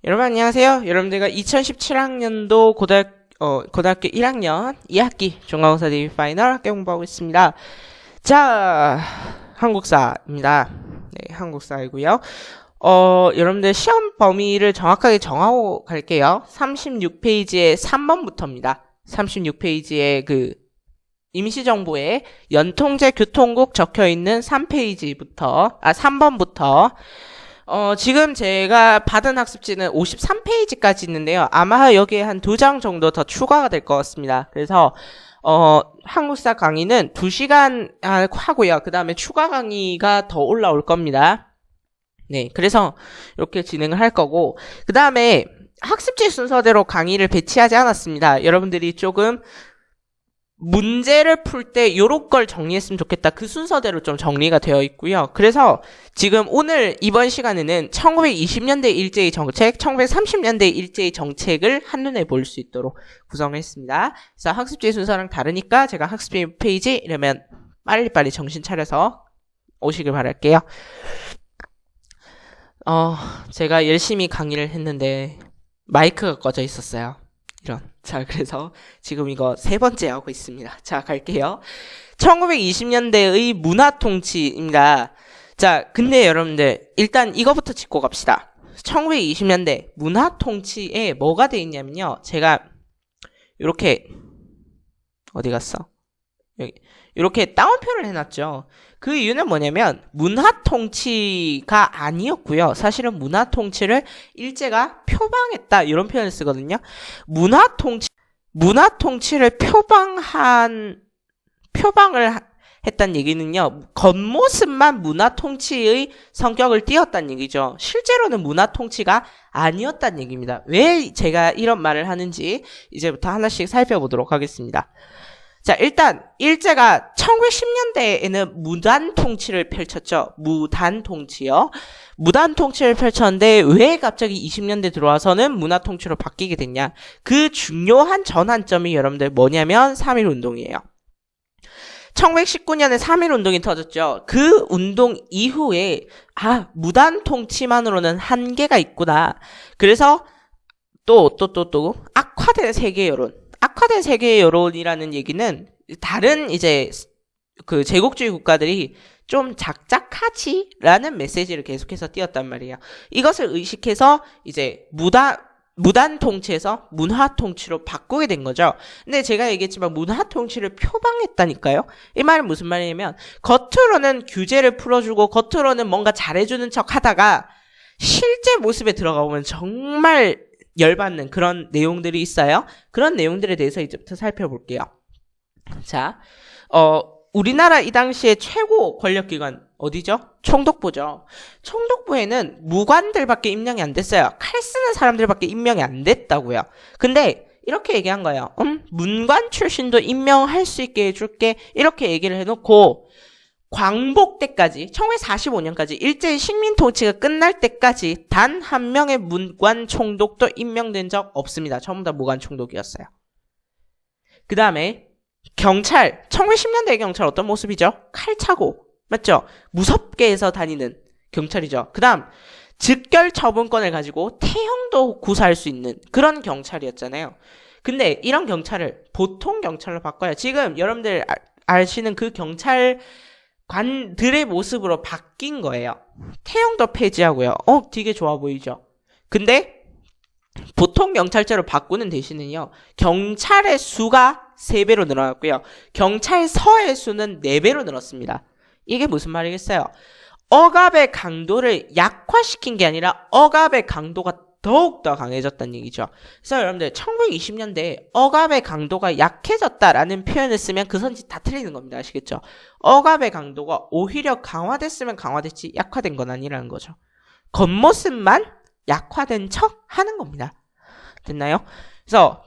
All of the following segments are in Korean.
여러분 안녕하세요. 여러분들과 2017학년도 고등학교 1학년 2학기 중간고사 대비 파이널 학교 공부하고 있습니다. 자, 한국사입니다. 네, 한국사이고요. 여러분들 시험 범위를 정확하게 정하고 갈게요. 36페이지의 3번부터입니다. 36페이지의 임시정보에 연통제 교통국 적혀있는 3번부터 지금 제가 받은 학습지는 53페이지까지 있는데요. 아마 여기에 한 2장 정도 더 추가가 될 것 같습니다. 그래서 한국사 강의는 2시간 하고요. 그 다음에 추가 강의가 더 올라올 겁니다. 네, 그래서 이렇게 진행을 할 거고, 그 다음에 학습지 순서대로 강의를 배치하지 않았습니다. 여러분들이 조금 문제를 풀 때 요런 걸 정리했으면 좋겠다. 그 순서대로 좀 정리가 되어 있고요. 그래서 지금 이번 시간에는 1920년대 일제의 정책, 1930년대 일제의 정책을 한눈에 볼 수 있도록 구성했습니다. 그래서 학습지 순서랑 다르니까 제가 학습지 페이지 이러면 빨리빨리 정신 차려서 오시길 바랄게요. 제가 열심히 강의를 했는데 마이크가 꺼져 있었어요. 자, 그래서 지금 이거 3번째 하고 있습니다. 자, 갈게요. 1920년대의 문화통치입니다. 자, 근데 여러분들 일단 이거부터 짚고 갑시다. 1920년대 문화통치에 뭐가 돼 있냐면요. 제가 이렇게 어디 갔어? 여기 이렇게 따옴표를 해놨죠. 그 이유는 뭐냐면 문화통치가 아니었고요. 사실은 문화통치를 일제가 표방했다 이런 표현을 쓰거든요. 문화통치를 표방을 했단 얘기는요. 겉모습만 문화통치의 성격을 띄었단 얘기죠. 실제로는 문화통치가 아니었단 얘기입니다. 왜 제가 이런 말을 하는지 이제부터 하나씩 살펴보도록 하겠습니다. 자, 일단 일제가 1910년대에는 무단통치를 펼쳤죠. 무단통치요. 무단통치를 펼쳤는데 왜 갑자기 20년대 들어와서는 문화통치로 바뀌게 됐냐. 그 중요한 전환점이 여러분들 뭐냐면 3.1운동이에요. 1919년에 3.1운동이 터졌죠. 그 운동 이후에 무단통치만으로는 한계가 있구나. 그래서 또 악화된 세계 여론. 악화된 세계 여론이라는 얘기는 다른 제국주의 국가들이 좀 작작하지라는 메시지를 계속해서 띄웠단 말이에요. 이것을 의식해서 무단 통치에서 문화 통치로 바꾸게 된 거죠. 근데 제가 얘기했지만 문화 통치를 표방했다니까요. 이 말은 무슨 말이냐면 겉으로는 규제를 풀어주고 겉으로는 뭔가 잘해주는 척 하다가 실제 모습에 들어가 보면 정말 열받는 그런 내용들이 있어요. 그런 내용들에 대해서 이제부터 살펴볼게요. 자, 우리나라 이 당시에 최고 권력기관 어디죠? 총독부죠. 총독부에는 무관들밖에 임명이 안 됐어요. 칼 쓰는 사람들밖에 임명이 안 됐다고요. 근데 이렇게 얘기한 거예요. 문관 출신도 임명할 수 있게 해줄게. 이렇게 얘기를 해놓고 광복 때까지 1945년까지 일제의 식민 통치가 끝날 때까지 단 한 명의 문관 총독도 임명된 적 없습니다. 전부 다 무관 총독이었어요. 그 다음에 경찰 1910년대 경찰 어떤 모습이죠? 칼 차고 맞죠? 무섭게 해서 다니는 경찰이죠. 그 다음 즉결 처분권을 가지고 태형도 구사할 수 있는 그런 경찰이었잖아요. 근데 이런 경찰을 보통 경찰로 바꿔야 지금 여러분들 아시는 그 경찰 관들의 모습으로 바뀐 거예요. 태형도 폐지하고요. 되게 좋아 보이죠? 근데 보통 경찰제로 바꾸는 대신은요. 경찰의 수가 3배로 늘어났고요. 경찰서의 수는 4배로 늘었습니다. 이게 무슨 말이겠어요? 억압의 강도를 약화시킨 게 아니라 억압의 강도가 더욱더 강해졌다는 얘기죠. 그래서 여러분들 1920년대에 억압의 강도가 약해졌다라는 표현을 쓰면 그 선지 다 틀리는 겁니다. 아시겠죠? 억압의 강도가 오히려 강화됐으면 강화됐지 약화된 건 아니라는 거죠. 겉모습만 약화된 척 하는 겁니다. 됐나요? 그래서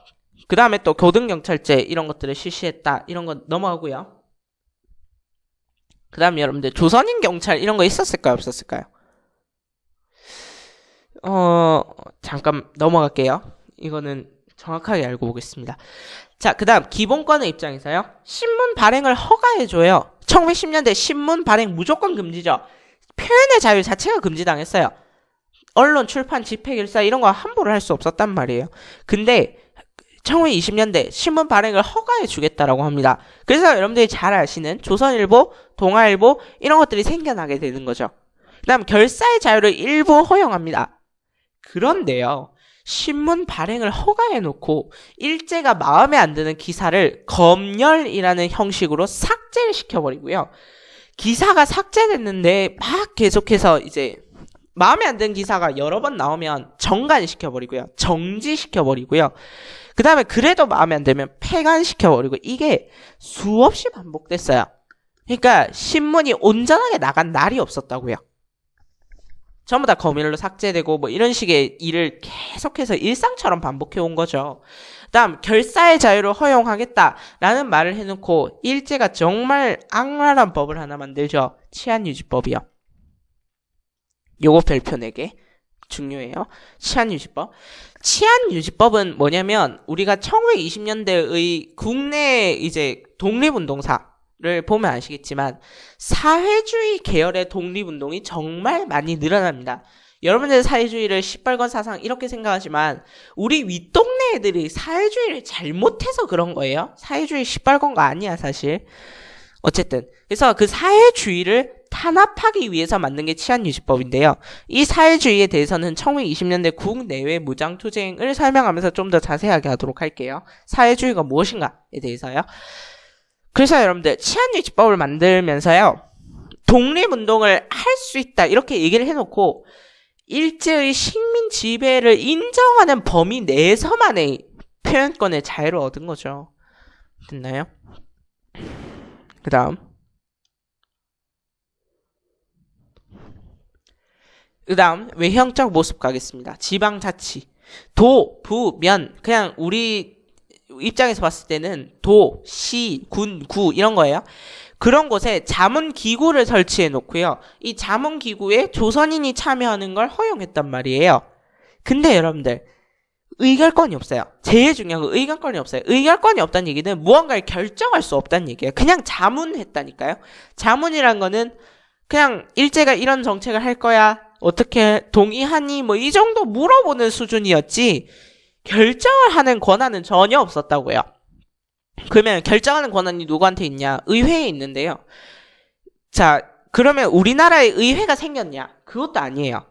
그 다음에 또 교등경찰제 이런 것들을 실시했다. 이런 거 넘어가고요. 그 다음에 여러분들 조선인 경찰 이런 거 있었을까요? 없었을까요? 잠깐 넘어갈게요. 이거는 정확하게 알고 보겠습니다. 자, 그 다음 기본권의 입장에서요. 신문 발행을 허가해줘요. 1910년대 신문 발행 무조건 금지죠. 표현의 자유 자체가 금지당했어요. 언론, 출판, 집회, 결사 이런 거 함부로 할 수 없었단 말이에요. 근데 1920년대 신문 발행을 허가해 주겠다라고 합니다. 그래서 여러분들이 잘 아시는 조선일보, 동아일보 이런 것들이 생겨나게 되는 거죠. 그다음 결사의 자유를 일부 허용합니다. 그런데요. 신문 발행을 허가해 놓고 일제가 마음에 안 드는 기사를 검열이라는 형식으로 삭제를 시켜버리고요. 기사가 삭제됐는데 막 계속해서 이제 마음에 안 드는 기사가 여러 번 나오면 정간시켜버리고요. 정지시켜버리고요. 그 다음에 그래도 마음에 안 들면 폐간시켜버리고 이게 수없이 반복됐어요. 그러니까 신문이 온전하게 나간 날이 없었다고요. 전부 다 검열로 삭제되고 뭐 이런 식의 일을 계속해서 일상처럼 반복해 온 거죠. 다음 결사의 자유를 허용하겠다라는 말을 해놓고 일제가 정말 악랄한 법을 하나 만들죠. 치안유지법이요. 요거 별표 4개 중요해요. 치안유지법. 치안유지법은 뭐냐면 우리가 1920년대의 국내 이제 독립운동사를 보면 아시겠지만 사회주의 계열의 독립운동이 정말 많이 늘어납니다. 여러분들 사회주의를 시뻘건 사상 이렇게 생각하지만 우리 윗동네 애들이 사회주의를 잘못해서 그런 거예요. 사회주의 시뻘건 거 아니야 사실. 어쨌든 그래서 그 사회주의를 탄압하기 위해서 만든 게 치안유지법인데요. 이 사회주의에 대해서는 1920년대 국내외 무장투쟁을 설명하면서 좀 더 자세하게 하도록 할게요. 사회주의가 무엇인가에 대해서요. 그래서 여러분들 치안유지법을 만들면서요. 독립운동을 할 수 있다 이렇게 얘기를 해놓고 일제의 식민 지배를 인정하는 범위 내에서만의 표현권의 자유를 얻은 거죠. 됐나요? 그 다음 외형적 모습 가겠습니다. 지방자치 도, 부, 면 그냥 우리 입장에서 봤을 때는 도, 시, 군, 구 이런 거예요. 그런 곳에 자문기구를 설치해 놓고요. 이 자문기구에 조선인이 참여하는 걸 허용했단 말이에요. 근데 여러분들 의결권이 없어요. 제일 중요한 건 의결권이 없어요. 의결권이 없다는 얘기는 무언가를 결정할 수 없다는 얘기예요. 그냥 자문했다니까요. 자문이란 거는 그냥 일제가 이런 정책을 할 거야. 어떻게 동의하니? 뭐 이 정도 물어보는 수준이었지 결정을 하는 권한은 전혀 없었다고요. 그러면 결정하는 권한이 누구한테 있냐? 의회에 있는데요. 자, 그러면 우리나라에 의회가 생겼냐? 그것도 아니에요.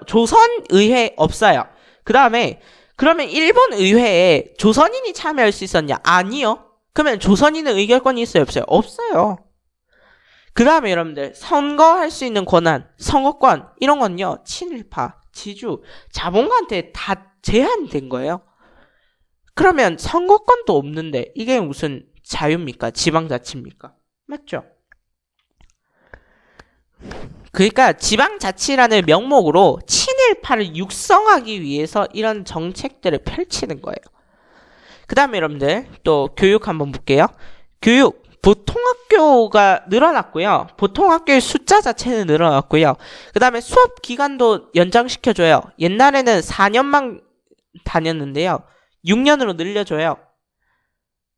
조선 의회 없어요. 그 다음에 그러면 일본 의회에 조선인이 참여할 수 있었냐? 아니요. 그러면 조선인은 의결권이 있어요? 없어요? 없어요. 그 다음에 여러분들 선거할 수 있는 권한, 선거권 이런 건요. 친일파, 지주, 자본가한테 다 제한된 거예요. 그러면 선거권도 없는데 이게 무슨 자유입니까? 지방자치입니까? 맞죠? 그러니까 지방자치라는 명목으로 친일파를 육성하기 위해서 이런 정책들을 펼치는 거예요. 그 다음에 여러분들 또 교육 한번 볼게요. 교육 보통학교가 늘어났고요. 보통학교의 숫자 자체는 늘어났고요. 그 다음에 수업 기간도 연장시켜줘요. 옛날에는 4년만 다녔는데요. 6년으로 늘려줘요.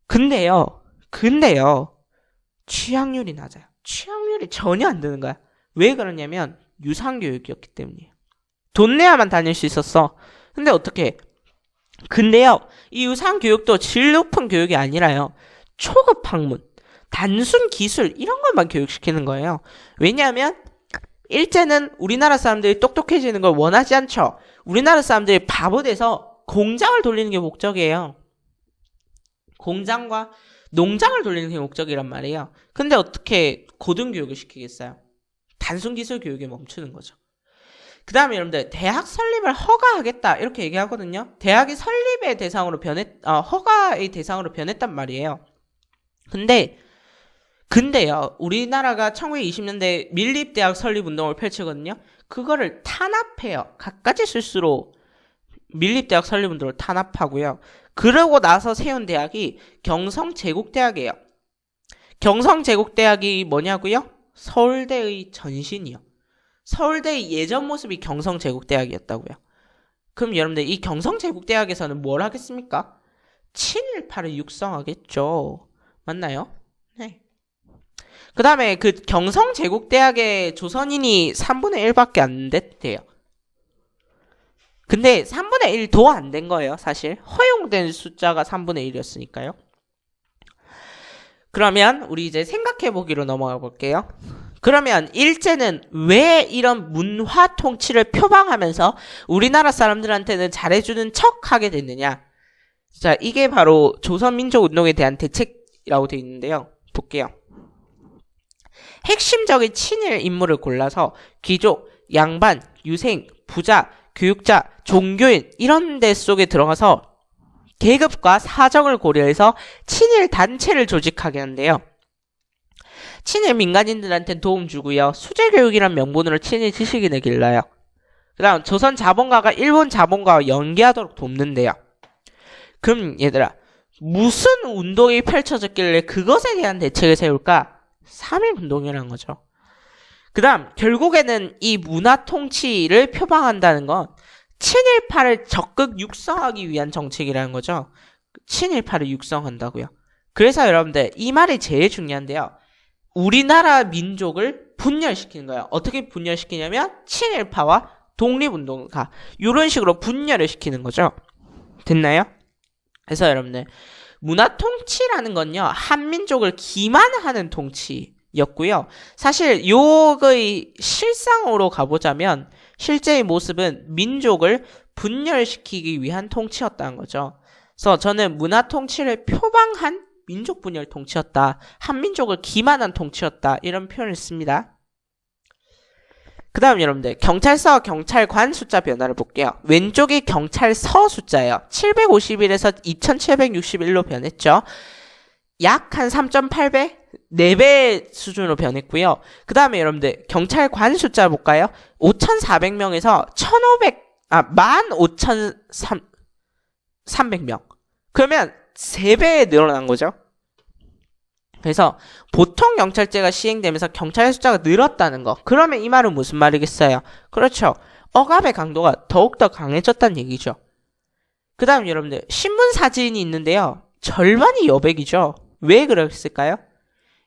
근데요. 취학률이 낮아요. 취학률이 전혀 안 드는 거야. 왜 그러냐면 유상교육이었기 때문이에요. 돈 내야만 다닐 수 있었어. 근데 어떻게? 근데요. 이 유상교육도 질 높은 교육이 아니라요. 초급 학문, 단순 기술 이런 것만 교육시키는 거예요. 왜냐하면 일제는 우리나라 사람들이 똑똑해지는 걸 원하지 않죠. 우리나라 사람들이 바보 돼서 공장을 돌리는 게 목적이에요. 공장과 농장을 돌리는 게 목적이란 말이에요. 근데 어떻게 고등교육을 시키겠어요? 단순 기술 교육에 멈추는 거죠. 그 다음에 여러분들 대학 설립을 허가하겠다 이렇게 얘기하거든요. 대학이 설립의 대상으로 허가의 대상으로 변했단 말이에요. 근데요 우리나라가 1920년대 밀립대학 설립운동을 펼치거든요. 그거를 탄압해요. 갖가지 실수로 밀립대학 설립운동을 탄압하고요. 그러고 나서 세운 대학이 경성제국대학이에요. 경성제국대학이 뭐냐고요? 서울대의 전신이요. 서울대의 예전 모습이 경성제국대학이었다고요. 그럼 여러분들 이 경성제국대학에서는 뭘 하겠습니까? 친일파를 육성하겠죠. 맞나요? 네. 그 다음에 그 경성제국대학의 조선인이 3분의 1밖에 안 됐대요. 근데 3분의 1도 안 된 거예요, 사실. 허용된 숫자가 3분의 1이었으니까요. 그러면 우리 이제 생각해보기로 넘어가 볼게요. 그러면 일제는 왜 이런 문화 통치를 표방하면서 우리나라 사람들한테는 잘해주는 척 하게 됐느냐? 자, 이게 바로 조선민족운동에 대한 대책이라고 되어 있는데요. 볼게요. 핵심적인 친일 인물을 골라서 귀족, 양반, 유생, 부자, 교육자, 종교인 이런 데 속에 들어가서 계급과 사정을 고려해서 친일 단체를 조직하게 한대요. 친일 민간인들한테 도움 주고요. 수재교육이란 명분으로 친일 지식인을 길러요. 그 다음 조선 자본가가 일본 자본가와 연계하도록 돕는데요. 그럼 얘들아, 무슨 운동이 펼쳐졌길래 그것에 대한 대책을 세울까? 3.1운동이라는 거죠. 그 다음 결국에는 이 문화 통치를 표방한다는 건 친일파를 적극 육성하기 위한 정책이라는 거죠. 친일파를 육성한다고요. 그래서 여러분들 이 말이 제일 중요한데요. 우리나라 민족을 분열시키는 거예요. 어떻게 분열시키냐면 친일파와 독립운동가 이런 식으로 분열을 시키는 거죠. 됐나요? 그래서 여러분들 문화 통치라는 건요. 한민족을 기만하는 통치였고요. 사실 요의 실상으로 가보자면 실제의 모습은 민족을 분열시키기 위한 통치였다는 거죠. 그래서 저는 문화 통치를 표방한 민족 분열 통치였다. 한민족을 기만한 통치였다. 이런 표현을 씁니다. 그 다음 여러분들 경찰서 경찰관 숫자 변화를 볼게요. 왼쪽이 경찰서 숫자예요. 751에서 2761로 변했죠. 약 한 3.8배? 4배 수준으로 변했고요. 그 다음에 여러분들 경찰관 숫자 볼까요? 5,400명에서 15,300명. 그러면 3배 늘어난 거죠. 그래서 보통 경찰제가 시행되면서 경찰 숫자가 늘었다는 거. 그러면 이 말은 무슨 말이겠어요? 그렇죠. 억압의 강도가 더욱더 강해졌다는 얘기죠. 그 다음 여러분들 신문 사진이 있는데요. 절반이 여백이죠. 왜 그랬을까요?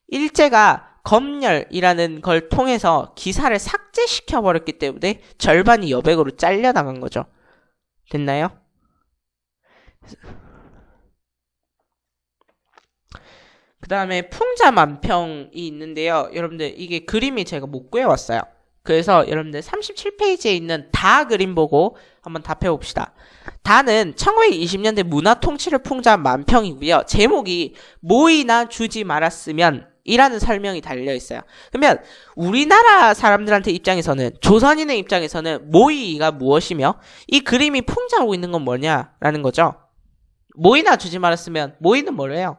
일제가 검열이라는 걸 통해서 기사를 삭제시켜버렸기 때문에 절반이 여백으로 잘려나간 거죠. 됐나요? 그 다음에 풍자만평이 있는데요. 여러분들 이게 그림이 제가 못 구해왔어요. 그래서 여러분들 37페이지에 있는 다 그림 보고 한번 답해봅시다. 다는 1920년대 문화통치를 풍자한 만평이고요. 제목이 모이나 주지 말았으면 이라는 설명이 달려있어요. 그러면 우리나라 사람들한테 입장에서는 조선인의 입장에서는 모이가 무엇이며 이 그림이 풍자하고 있는 건 뭐냐라는 거죠. 모이나 주지 말았으면 모이는 뭐래요?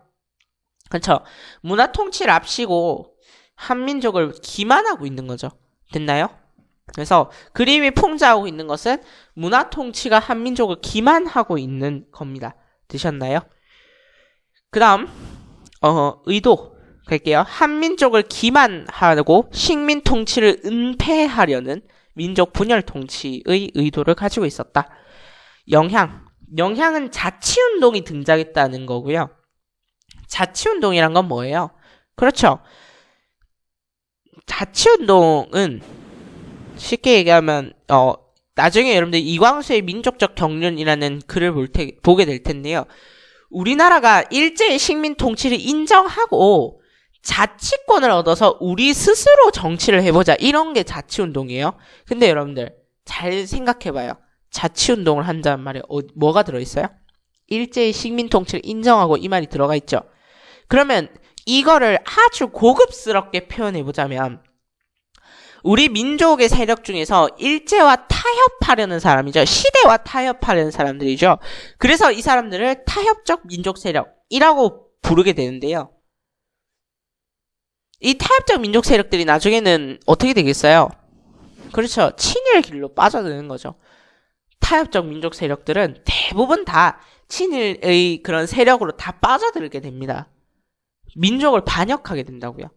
그렇죠. 문화 통치를 앞시고 한민족을 기만하고 있는 거죠. 됐나요? 그래서 그림이 풍자하고 있는 것은 문화 통치가 한민족을 기만하고 있는 겁니다. 되셨나요? 그 다음 의도 갈게요. 한민족을 기만하고 식민 통치를 은폐하려는 민족 분열 통치의 의도를 가지고 있었다. 영향은 자치운동이 등장했다는 거고요. 자치운동이란 건 뭐예요? 그렇죠. 자치운동은 쉽게 얘기하면 나중에 여러분들 이광수의 민족적 경륜이라는 글을 보게 될 텐데요. 우리나라가 일제의 식민 통치를 인정하고 자치권을 얻어서 우리 스스로 정치를 해보자. 이런 게 자치운동이에요. 근데 여러분들 잘 생각해봐요. 자치운동을 한다는 말에 뭐가 들어있어요? 일제의 식민 통치를 인정하고 이 말이 들어가 있죠. 그러면 이거를 아주 고급스럽게 표현해보자면 우리 민족의 세력 중에서 일제와 타협하려는 사람이죠. 시대와 타협하려는 사람들이죠. 그래서 이 사람들을 타협적 민족 세력이라고 부르게 되는데요. 이 타협적 민족 세력들이 나중에는 어떻게 되겠어요? 그렇죠. 친일 길로 빠져드는 거죠. 타협적 민족 세력들은 대부분 다 친일의 그런 세력으로 다 빠져들게 됩니다. 민족을 반역하게 된다고요.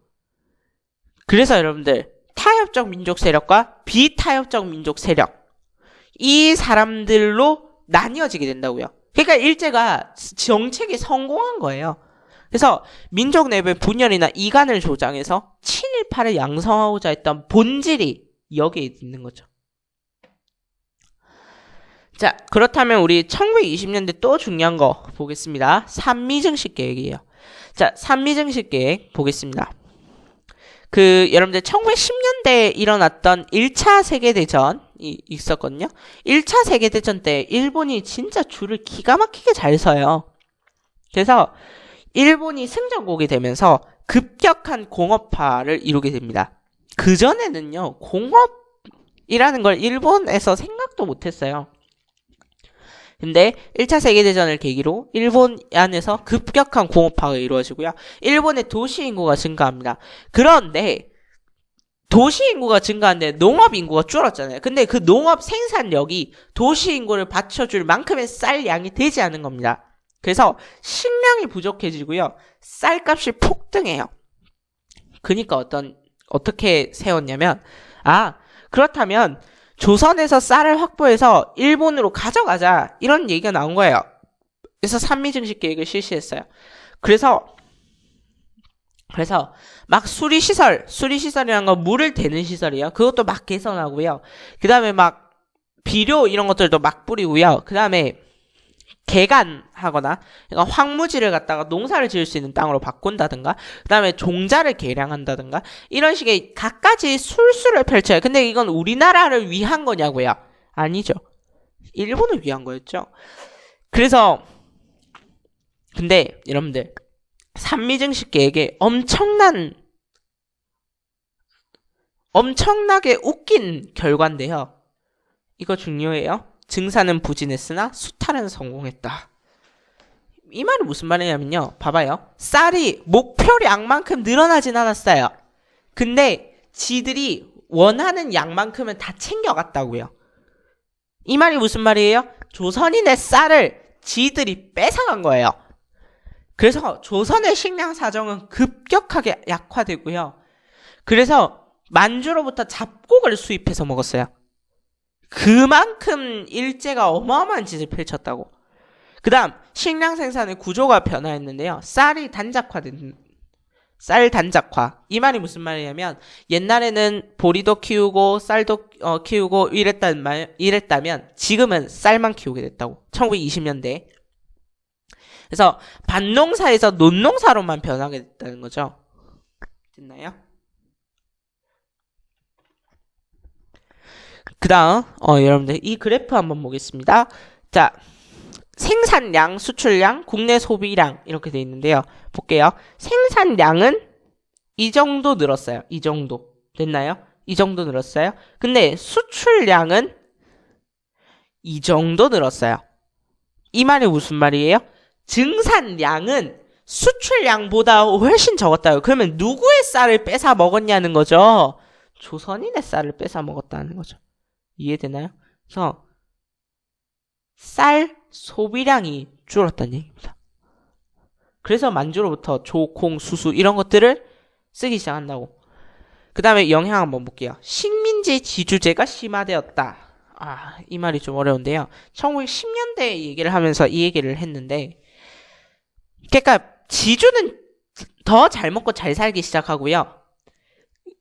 그래서 여러분들 타협적 민족 세력과 비타협적 민족 세력 이 사람들로 나뉘어지게 된다고요. 그러니까 일제가 정책에 성공한 거예요. 그래서 민족 내부의 분열이나 이간을 조장해서 친일파를 양성하고자 했던 본질이 여기에 있는 거죠. 자, 그렇다면 우리 1920년대 또 중요한 거 보겠습니다. 산미증식 계획이에요. 자, 산미증식 계획 보겠습니다. 여러분들 1910년대에 일어났던 1차 세계대전이 있었거든요. 1차 세계대전 때 일본이 진짜 줄을 기가 막히게 잘 서요. 그래서 일본이 승전국이 되면서 급격한 공업화를 이루게 됩니다. 그전에는요, 공업이라는 걸 일본에서 생각도 못했어요. 근데 1차 세계대전을 계기로 일본 안에서 급격한 공업화가 이루어지고요. 일본의 도시 인구가 증가합니다. 그런데 도시 인구가 증가하는데 농업 인구가 줄었잖아요. 근데 그 농업 생산력이 도시 인구를 받쳐줄 만큼의 쌀 양이 되지 않은 겁니다. 그래서 식량이 부족해지고요. 쌀값이 폭등해요. 그러니까 어떻게 세웠냐면, 그렇다면 조선에서 쌀을 확보해서 일본으로 가져가자, 이런 얘기가 나온 거예요. 그래서 산미증식 계획을 실시했어요. 그래서 막 수리시설이란 건 물을 대는 시설이에요. 그것도 막 개선하고요. 그 다음에 막 비료 이런 것들도 막 뿌리고요. 그 다음에 개간하거나, 그러니까 황무지를 갖다가 농사를 지을 수 있는 땅으로 바꾼다든가, 그 다음에 종자를 개량한다든가, 이런 식의 갖가지 술수를 펼쳐요. 근데 이건 우리나라를 위한 거냐고요? 아니죠. 일본을 위한 거였죠. 그래서, 근데, 여러분들, 산미증식 계획에 엄청나게 웃긴 결과인데요. 이거 중요해요. 증산은 부진했으나 수탈은 성공했다. 이 말은 무슨 말이냐면요. 봐봐요. 쌀이 목표량만큼 늘어나진 않았어요. 근데 지들이 원하는 양만큼은 다 챙겨갔다고요. 이 말이 무슨 말이에요? 조선인의 쌀을 지들이 뺏어간 거예요. 그래서 조선의 식량 사정은 급격하게 약화되고요. 그래서 만주로부터 잡곡을 수입해서 먹었어요. 그만큼 일제가 어마어마한 짓을 펼쳤다고. 그 다음 식량 생산의 구조가 변화했는데요. 쌀 단작화. 이 말이 무슨 말이냐면, 옛날에는 보리도 키우고 쌀도 키우고 이랬다면 지금은 쌀만 키우게 됐다고. 1920년대. 그래서 밭농사에서 논농사로만 변하게 됐다는 거죠. 됐나요? 그 다음 여러분들 이 그래프 한번 보겠습니다. 자, 생산량, 수출량, 국내 소비량 이렇게 돼 있는데요. 볼게요. 생산량은 이 정도 늘었어요. 이 정도. 됐나요? 이 정도 늘었어요. 근데 수출량은 이 정도 늘었어요. 이 말이 무슨 말이에요? 증산량은 수출량보다 훨씬 적었다고요. 그러면 누구의 쌀을 뺏어 먹었냐는 거죠. 조선인의 쌀을 뺏어 먹었다는 거죠. 이해되나요? 그래서 쌀 소비량이 줄었다는 얘기입니다. 그래서 만주로부터 조, 콩, 수수 이런 것들을 쓰기 시작한다고. 그 다음에 영향 한번 볼게요. 식민지 지주제가 심화되었다. 이 말이 좀 어려운데요. 1910년대 얘기를 하면서 이 얘기를 했는데, 그러니까 지주는 더 잘 먹고 잘 살기 시작하고요.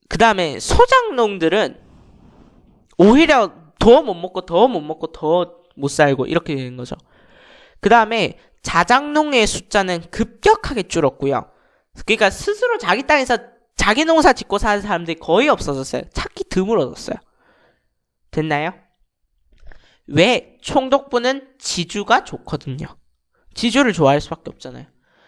그 다음에 소작농들은 오히려 더 못 먹고 더 못 살고 이렇게 되는 거죠. 그 다음에 자작농의 숫자는 급격하게 줄었고요. 그러니까 스스로 자기 땅에서 자기 농사 짓고 사는 사람들이 거의 없어졌어요. 찾기 드물어졌어요. 됐나요? 왜? 총독부는 지주가 좋거든요. 지주를 좋아할 수밖에 없잖아요.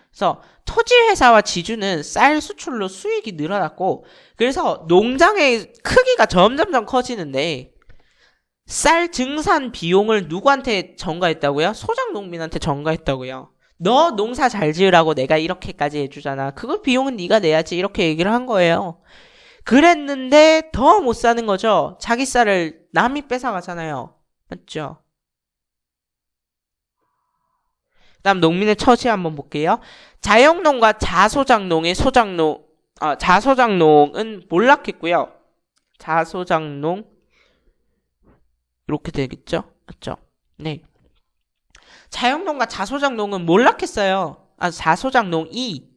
그래서 토지회사와 지주는 쌀 수출로 수익이 늘어났고, 그래서 농장의 크기가 점점점 커지는데 쌀 증산 비용을 누구한테 전가했다고요? 소작농민한테 전가했다고요. 너 농사 잘 지으라고 내가 이렇게까지 해주잖아. 그거 비용은 네가 내야지. 이렇게 얘기를 한 거예요. 그랬는데 더 못 사는 거죠. 자기 쌀을 남이 뺏어가잖아요. 맞죠? 다음 농민의 처지 한번 볼게요. 자영농과 자소작농은 몰락했고요. 자소작농 이렇게 되겠죠? 맞죠? 네. 자영농과 자소작농은 몰락했어요. 자소작농이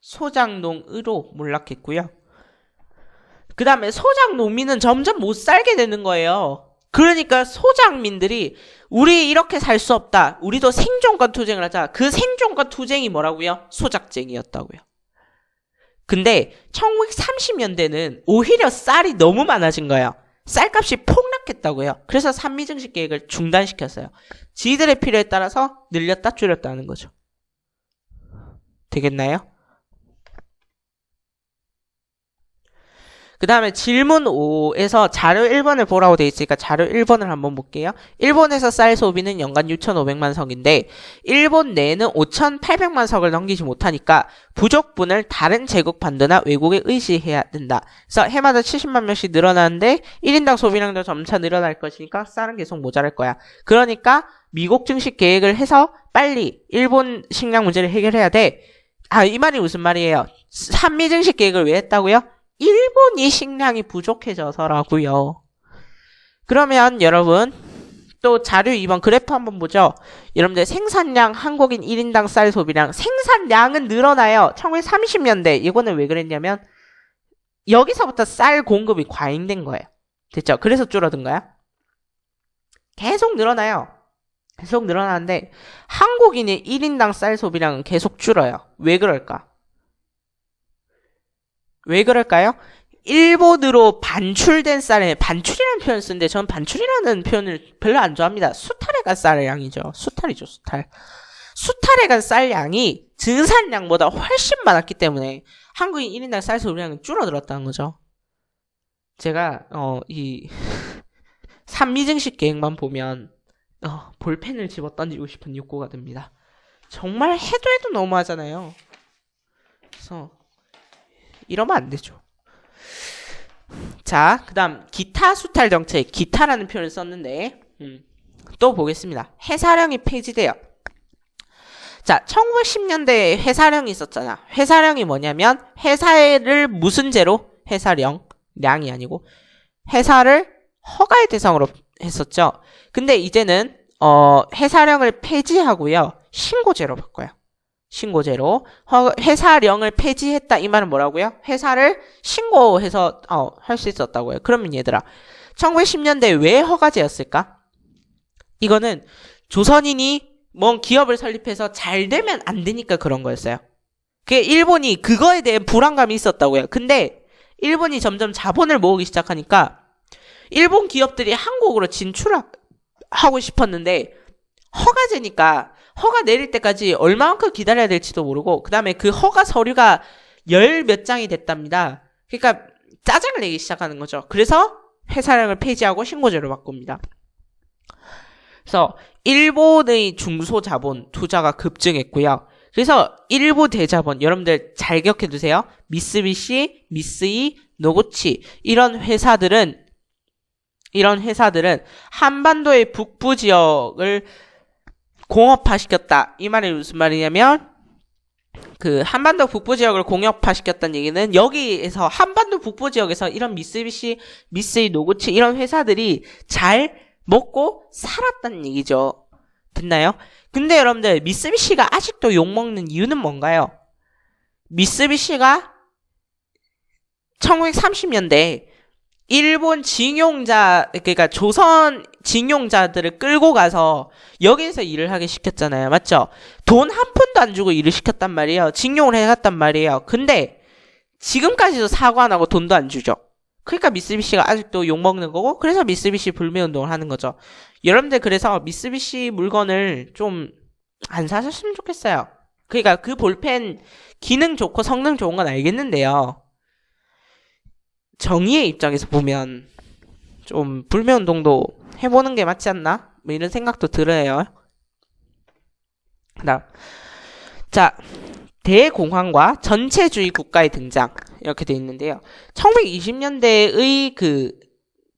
소작농으로 몰락했고요. 그 다음에 소작농민은 점점 못 살게 되는 거예요. 그러니까 소작민들이 우리 이렇게 살 수 없다. 우리도 생존권 투쟁을 하자. 그 생존권 투쟁이 뭐라고요? 소작쟁이였다고요. 근데 1930년대는 오히려 쌀이 너무 많아진 거예요. 쌀값이 폭락했다고요. 그래서 산미증식 계획을 중단시켰어요. 지들의 필요에 따라서 늘렸다 줄였다 하는 거죠. 되겠나요? 그 다음에 질문 5에서 자료 1번을 보라고 돼 있으니까 자료 1번을 한번 볼게요. 일본에서 쌀 소비는 연간 6,500만 석인데 일본 내에는 5,800만 석을 넘기지 못하니까 부족분을 다른 제국 반도나 외국에 의지해야 된다. 그래서 해마다 70만 명씩 늘어나는데 1인당 소비량도 점차 늘어날 것이니까 쌀은 계속 모자랄 거야. 그러니까 미국 증식 계획을 해서 빨리 일본 식량 문제를 해결해야 돼. 이 말이 무슨 말이에요? 한미 증식 계획을 왜 했다고요? 일본이 식량이 부족해져서라고요. 그러면 여러분 또 자료 2번 그래프 한번 보죠. 여러분들 생산량 한국인 1인당 쌀 소비량 생산량은 늘어나요. 1930년대 이거는 왜 그랬냐면 여기서부터 쌀 공급이 과잉된 거예요. 됐죠? 그래서 줄어든 거야. 계속 늘어나요. 계속 늘어나는데 한국인의 1인당 쌀 소비량은 계속 줄어요. 왜 그럴까? 왜 그럴까요? 일본으로 반출된 쌀에 반출이라는 표현을 쓰는데 저는 반출이라는 표현을 별로 안 좋아합니다. 수탈에 간 쌀량이죠. 수탈이죠. 수탈. 수탈에 간 쌀량이 증산량보다 훨씬 많았기 때문에 한국인 1인당 쌀 소비량은 줄어들었다는 거죠. 제가 이 산미증식 계획만 보면 볼펜을 집어 던지고 싶은 욕구가 듭니다. 정말 해도 너무하잖아요. 그래서 이러면 안 되죠. 자, 그 다음 기타 수탈 정책, 기타라는 표현을 썼는데 또 보겠습니다. 해사령이 폐지돼요. 자, 1910년대에 해사령이 있었잖아. 해사령이 뭐냐면 회사를 무슨 죄로? 해사령, 량이 아니고 회사를 허가의 대상으로 했었죠. 근데 이제는 해사령을 폐지하고요. 신고제로 바꿔요. 신고제로. 회사령을 폐지했다 이 말은 뭐라고요? 회사를 신고해서 할 수 있었다고요. 그러면 얘들아 1910년대 왜 허가제였을까? 이거는 조선인이 뭔 기업을 설립해서 잘 되면 안 되니까 그런 거였어요. 일본이 그거에 대한 불안감이 있었다고요. 근데 일본이 점점 자본을 모으기 시작하니까 일본 기업들이 한국으로 진출하고 싶었는데 허가제니까 허가 내릴 때까지 얼마만큼 기다려야 될지도 모르고 그 다음에 그 허가 서류가 10몇 장이 됐답니다. 그러니까 짜증을 내기 시작하는 거죠. 그래서 회사령을 폐지하고 신고제로 바꿉니다. 그래서 일본의 중소자본 투자가 급증했고요. 그래서 일부 대자본 여러분들 잘 기억해두세요. 미쓰비시, 미쓰이, 노구치 이런 회사들은 한반도의 북부 지역을 공업화시켰다. 이 말이 무슨 말이냐면 그 한반도 북부 지역을 공업화시켰다는 얘기는 여기에서 한반도 북부 지역에서 이런 미쓰비시, 미쓰이, 노구치 이런 회사들이 잘 먹고 살았다는 얘기죠. 됐나요? 근데 여러분들 미쓰비시가 아직도 욕먹는 이유는 뭔가요? 미쓰비시가 1930년대 일본 그러니까 조선 징용자들을 끌고 가서 여기에서 일을 하게 시켰잖아요. 맞죠? 돈 한 푼도 안 주고 일을 시켰단 말이에요. 징용을 해갔단 말이에요. 근데 지금까지도 사고 안 하고 돈도 안 주죠. 그러니까 미쓰비시가 아직도 욕먹는 거고 그래서 미쓰비시 불매운동을 하는 거죠. 여러분들 그래서 미쓰비시 물건을 좀 안 사셨으면 좋겠어요. 그러니까 그 볼펜 기능 좋고 성능 좋은 건 알겠는데요. 정의의 입장에서 보면 좀 불매운동도 해보는 게 맞지 않나? 뭐 이런 생각도 들어요. 그다음 자 대공황과 전체주의 국가의 등장 이렇게 돼 있는데요. 1920년대의 그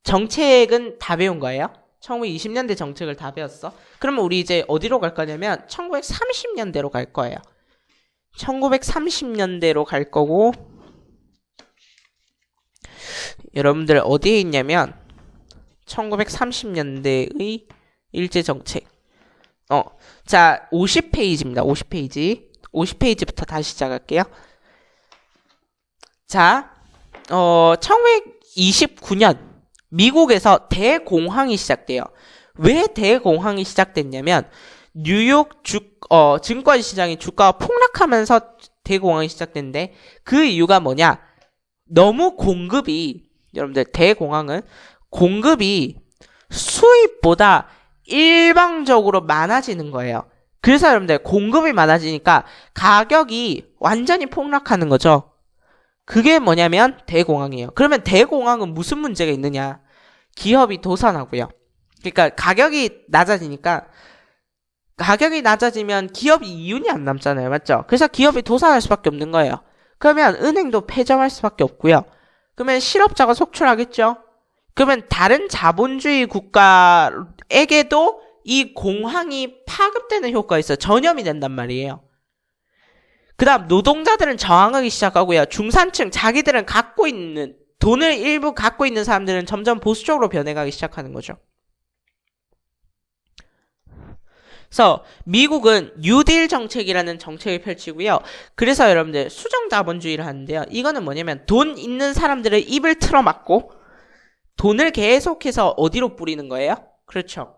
정책은 다 배운 거예요. 1920년대 정책을 다 배웠어. 그러면 우리 이제 어디로 갈 거냐면 1930년대로 갈 거예요. 1930년대로 갈 거고 여러분들 어디에 있냐면 1930년대의 일제정책 자 50페이지입니다. 50페이지부터 다시 시작할게요. 자 1929년 미국에서 대공황이 시작돼요. 왜 대공황이 시작됐냐면 뉴욕 증권 시장이 주가가 폭락하면서 대공황이 시작됐는데 그 이유가 뭐냐? 너무 여러분들 대공황은 공급이 수입보다 일방적으로 많아지는 거예요. 그래서 여러분들 공급이 많아지니까 가격이 완전히 폭락하는 거죠. 그게 뭐냐면 대공황이에요. 그러면 대공황은 무슨 문제가 있느냐? 기업이 도산하고요. 그러니까 가격이 낮아지면 기업이 이윤이 안 남잖아요. 맞죠? 그래서 기업이 도산할 수밖에 없는 거예요. 그러면 은행도 폐점할 수밖에 없고요. 그러면 실업자가 속출하겠죠? 그러면 다른 자본주의 국가에게도 이 공황이 파급되는 효과가 있어요. 전염이 된단 말이에요. 그 다음 노동자들은 저항하기 시작하고요. 중산층, 자기들은 돈을 일부 갖고 있는 사람들은 점점 보수적으로 변해가기 시작하는 거죠. 그래서 미국은 뉴딜 정책이라는 정책을 펼치고요. 그래서 여러분들 수정 자본주의를 하는데요. 이거는 뭐냐면 돈 있는 사람들의 입을 틀어막고 돈을 계속해서 어디로 뿌리는 거예요? 그렇죠.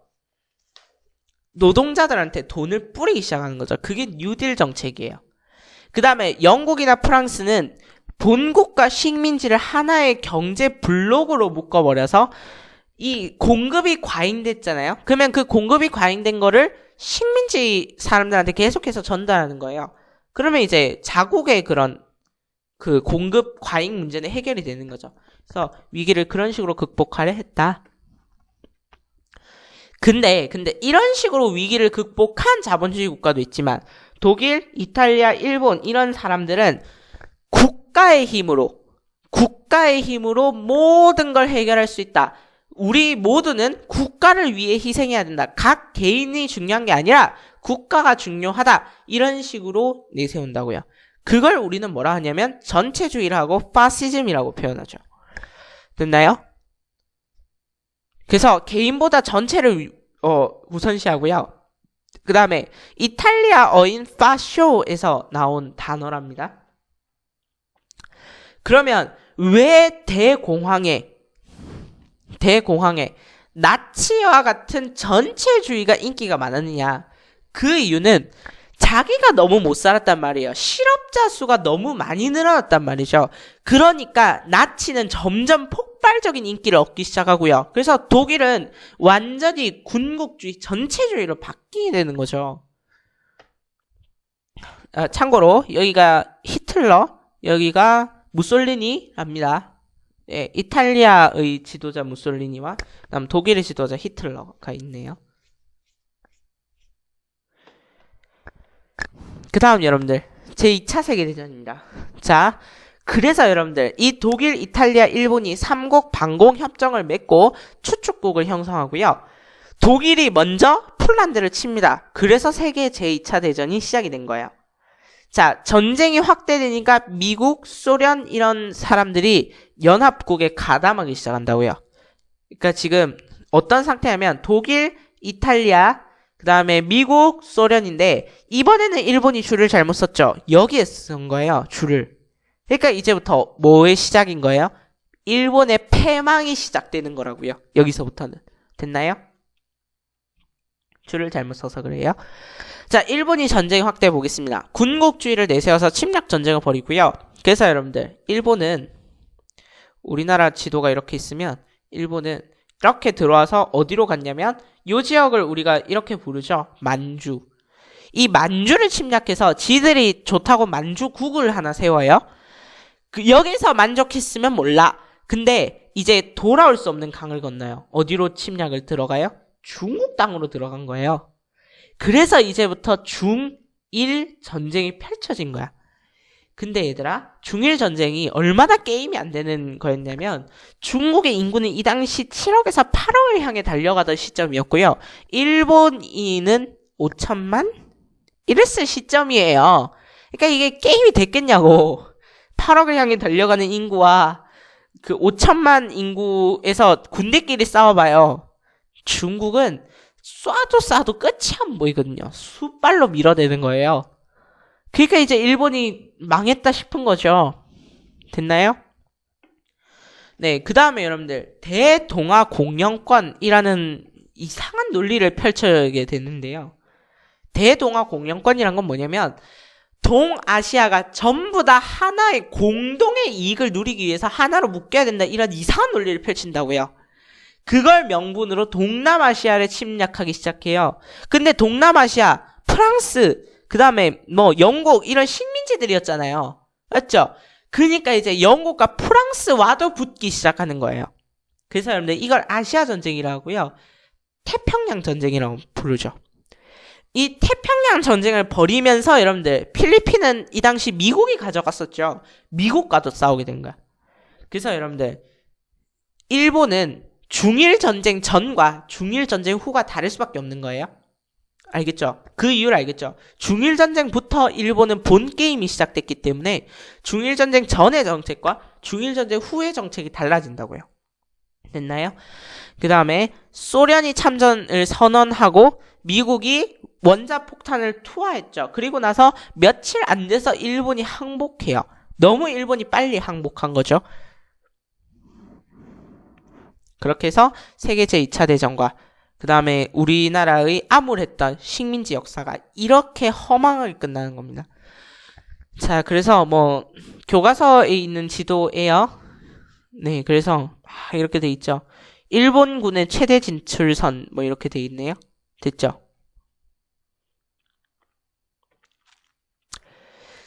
노동자들한테 돈을 뿌리기 시작하는 거죠. 그게 뉴딜 정책이에요. 그 다음에 영국이나 프랑스는 본국과 식민지를 하나의 경제 블록으로 묶어버려서 이 공급이 과잉됐잖아요. 그러면 그 공급이 과잉된 거를 식민지 사람들한테 계속해서 전달하는 거예요. 그러면 이제 자국의 그런 그 공급 과잉 문제는 해결이 되는 거죠. 그래서 위기를 그런 식으로 극복하려 했다. 근데 이런 식으로 위기를 극복한 자본주의 국가도 있지만 독일, 이탈리아, 일본 이런 사람들은 국가의 힘으로 모든 걸 해결할 수 있다. 우리 모두는 국가를 위해 희생해야 된다. 각 개인이 중요한 게 아니라 국가가 중요하다. 이런 식으로 내세운다고요. 그걸 우리는 뭐라 하냐면 전체주의라고 파시즘이라고 표현하죠. 됐나요? 그래서 개인보다 전체를 우선시하고요. 그 다음에 이탈리아어인 파쇼에서 나온 단어랍니다. 그러면 왜 대공황에 나치와 같은 전체주의가 인기가 많았느냐? 그 이유는 자기가 너무 못 살았단 말이에요. 실업자 수가 너무 많이 늘어났단 말이죠. 그러니까 나치는 점점 폭발적인 인기를 얻기 시작하고요. 그래서 독일은 완전히 군국주의, 전체주의로 바뀌게 되는 거죠. 참고로 여기가 히틀러, 여기가 무솔리니랍니다. 예, 이탈리아의 지도자 무솔리니와 그다음 독일의 지도자 히틀러가 있네요. 그 다음 여러분들 제2차 세계대전입니다. 자, 그래서 여러분들 이 독일, 이탈리아, 일본이 3국 반공 협정을 맺고 추축국을 형성하고요. 독일이 먼저 폴란드를 칩니다. 그래서 세계 제2차 대전이 시작이 된 거예요. 자, 전쟁이 확대되니까 미국, 소련 이런 사람들이 연합국에 가담하기 시작한다고요. 그러니까 지금 어떤 상태냐면 독일, 이탈리아, 그 다음에 미국, 소련인데 이번에는 일본이 줄을 잘못 썼죠. 여기에 쓴 거예요. 줄을. 그러니까 이제부터 뭐의 시작인 거예요? 일본의 패망이 시작되는 거라고요. 여기서부터는. 됐나요? 줄을 잘못 써서 그래요. 자, 일본이 전쟁 확대해 보겠습니다. 군국주의를 내세워서 침략 전쟁을 벌이고요. 그래서 여러분들 일본은 우리나라 지도가 이렇게 있으면 일본은 이렇게 들어와서 어디로 갔냐면 이 지역을 우리가 이렇게 부르죠. 만주. 이 만주를 침략해서 지들이 좋다고 만주국을 하나 세워요. 여기서 만족했으면 몰라. 근데 이제 돌아올 수 없는 강을 건너요. 어디로 침략을 들어가요? 중국 땅으로 들어간 거예요. 그래서 이제부터 중일 전쟁이 펼쳐진 거야. 근데 얘들아, 중일 전쟁이 얼마나 게임이 안 되는 거였냐면 중국의 인구는 이 당시 7억에서 8억을 향해 달려가던 시점이었고요. 일본인은 5천만? 이랬을 시점이에요. 그러니까 이게 게임이 됐겠냐고. 8억을 향해 달려가는 인구와 그 5천만 인구에서 군대끼리 싸워봐요. 중국은 쏴도 끝이 안 보이거든요. 수발로 밀어내는 거예요. 그러니까 이제 일본이 망했다 싶은 거죠. 됐나요? 네, 그 다음에 여러분들 대동아 공영권이라는 이상한 논리를 펼쳐게 되는데요. 대동아 공영권이란 건 뭐냐면 동아시아가 전부 다 하나의 공동의 이익을 누리기 위해서 하나로 묶여야 된다, 이런 이상한 논리를 펼친다고요. 그걸 명분으로 동남아시아를 침략하기 시작해요. 근데 동남아시아, 프랑스, 그 다음에 뭐 영국 이런 식민지들이었잖아요. 맞죠? 그러니까 이제 영국과 프랑스와도 붙기 시작하는 거예요. 그래서 여러분들 이걸 아시아 전쟁이라고 하고요. 태평양 전쟁이라고 부르죠. 이 태평양 전쟁을 벌이면서 여러분들 필리핀은 이 당시 미국이 가져갔었죠. 미국과도 싸우게 된 거야. 그래서 여러분들 일본은 중일 전쟁 전과 중일 전쟁 후가 다를 수밖에 없는 거예요. 알겠죠? 그 이유를 알겠죠? 중일 전쟁부터 일본은 본 게임이 시작됐기 때문에 중일 전쟁 전의 정책과 중일 전쟁 후의 정책이 달라진다고요. 됐나요? 그 다음에 소련이 참전을 선언하고 미국이 원자폭탄을 투하했죠. 그리고 나서 며칠 안 돼서 일본이 항복해요. 너무 일본이 빨리 항복한 거죠. 그렇게 해서 세계 제2차 대전과 그 다음에 우리나라의 암울했던 식민지 역사가 이렇게 허망하게 끝나는 겁니다. 자, 그래서 뭐 교과서에 있는 지도예요. 네, 그래서 이렇게 돼 있죠. 일본군의 최대 진출선 뭐 이렇게 돼 있네요. 됐죠?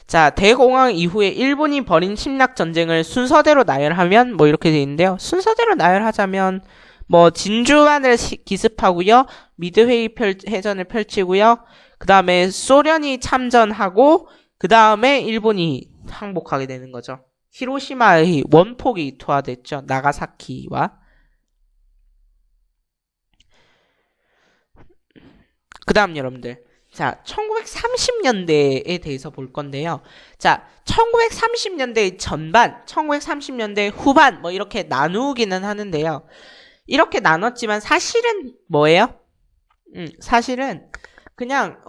자, 대공황 이후에 일본이 벌인 침략 전쟁을 순서대로 나열하면 뭐 이렇게 돼 있는데요. 순서대로 나열하자면 뭐 진주만을 기습하고요. 미드웨이 해전을 펼치고요. 그 다음에 소련이 참전하고 그 다음에 일본이 항복하게 되는 거죠. 히로시마의 원폭이 투하됐죠. 나가사키와. 그 다음 여러분들. 자, 1930년대에 대해서 볼 건데요. 자, 1930년대 전반, 1930년대 후반 뭐 이렇게 나누기는 하는데요. 이렇게 나눴지만 사실은 뭐예요? 사실은 그냥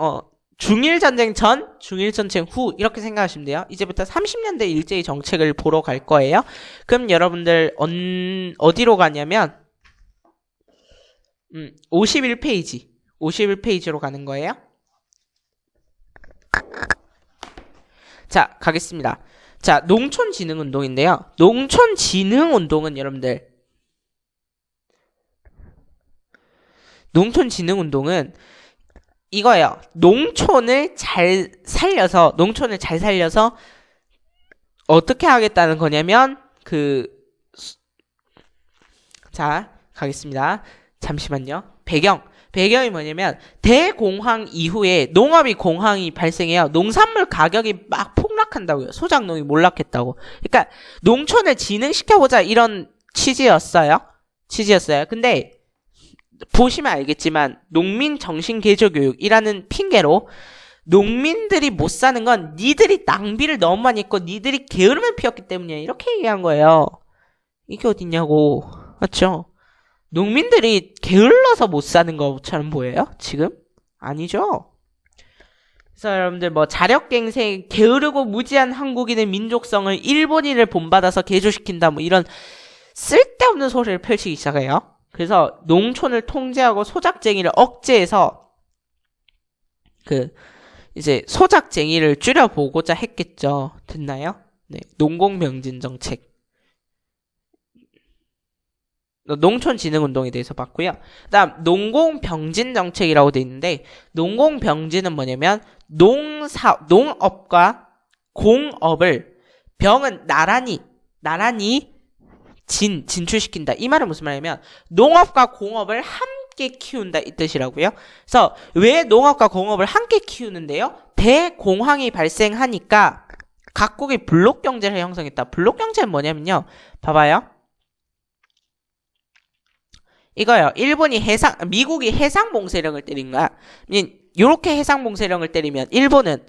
중일전쟁 전, 중일전쟁 후 이렇게 생각하시면 돼요. 이제부터 30년대 일제히 정책을 보러 갈 거예요. 그럼 여러분들 어디로 가냐면 51페이지로 가는 거예요. 자, 가겠습니다. 자, 농촌진흥운동인데요. 농촌진흥운동은 여러분들 농촌진흥운동은 이거예요. 농촌을 잘 살려서 어떻게 하겠다는 거냐면 자, 가겠습니다. 잠시만요. 배경이 뭐냐면 대공황 이후에 농업이 공황이 발생해요. 농산물 가격이 막 폭락한다고요. 소작농이 몰락했다고. 그러니까 농촌을 진흥시켜보자 이런 취지였어요. 근데 보시면 알겠지만 농민 정신개조교육이라는 핑계로 농민들이 못 사는 건 니들이 낭비를 너무 많이 했고 니들이 게으름을 피웠기 때문이야. 이렇게 얘기한 거예요. 이게 어딨냐고. 맞죠? 농민들이 게을러서 못 사는 것처럼 보여요? 지금? 아니죠? 그래서 여러분들 뭐 자력갱생, 게으르고 무지한 한국인의 민족성을 일본인을 본받아서 개조시킨다 뭐 이런 쓸데없는 소리를 펼치기 시작해요. 그래서 농촌을 통제하고 소작쟁이를 억제해서 이제 소작쟁이를 줄여보고자 했겠죠. 됐나요? 네, 농공병진 정책. 농촌진흥운동에 대해서 봤고요. 그다음 농공병진 정책이라고 돼 있는데 농공병진은 뭐냐면 농업과 공업을 병은 나란히 진출시킨다. 이 말은 무슨 말이냐면 농업과 공업을 함께 키운다 이 뜻이라고요. 그래서 왜 농업과 공업을 함께 키우는데요? 대공황이 발생하니까 각국이 블록 경제를 형성했다. 블록 경제는 뭐냐면요. 봐봐요. 이거요. 미국이 해상봉쇄령을 때린 거야. 요렇게 해상봉쇄령을 때리면 일본은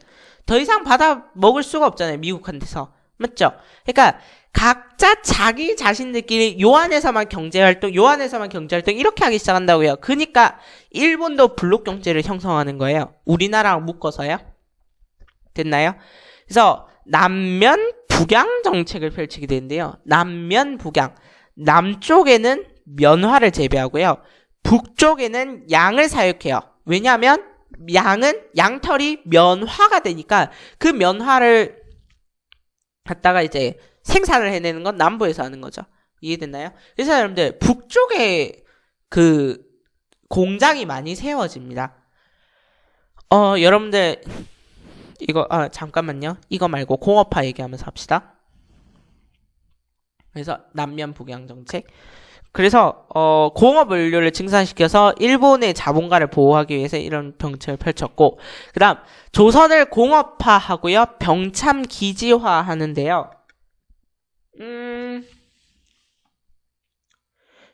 더 이상 받아 먹을 수가 없잖아요. 미국한테서. 맞죠? 그러니까 각자 자기 자신들끼리 요 안에서만 경제활동 이렇게 하기 시작한다고요. 그러니까 일본도 블록 경제를 형성하는 거예요. 우리나라랑 묶어서요. 됐나요? 그래서 남면 북양 정책을 펼치게 되는데요. 남면 북양. 남쪽에는 면화를 재배하고요. 북쪽에는 양을 사육해요. 왜냐하면 양털이 면화가 되니까 그 면화를 갖다가 이제 생산을 해내는 건 남부에서 하는 거죠. 이해됐나요? 그래서 여러분들 북쪽에 그 공장이 많이 세워집니다. 여러분들 이거 잠깐만요. 이거 말고 공업화 얘기하면서 합시다. 그래서 남면 북양 정책. 그래서 공업 원료를 증산시켜서 일본의 자본가를 보호하기 위해서 이런 정책을 펼쳤고, 그다음 조선을 공업화하고요, 병참 기지화 하는데요.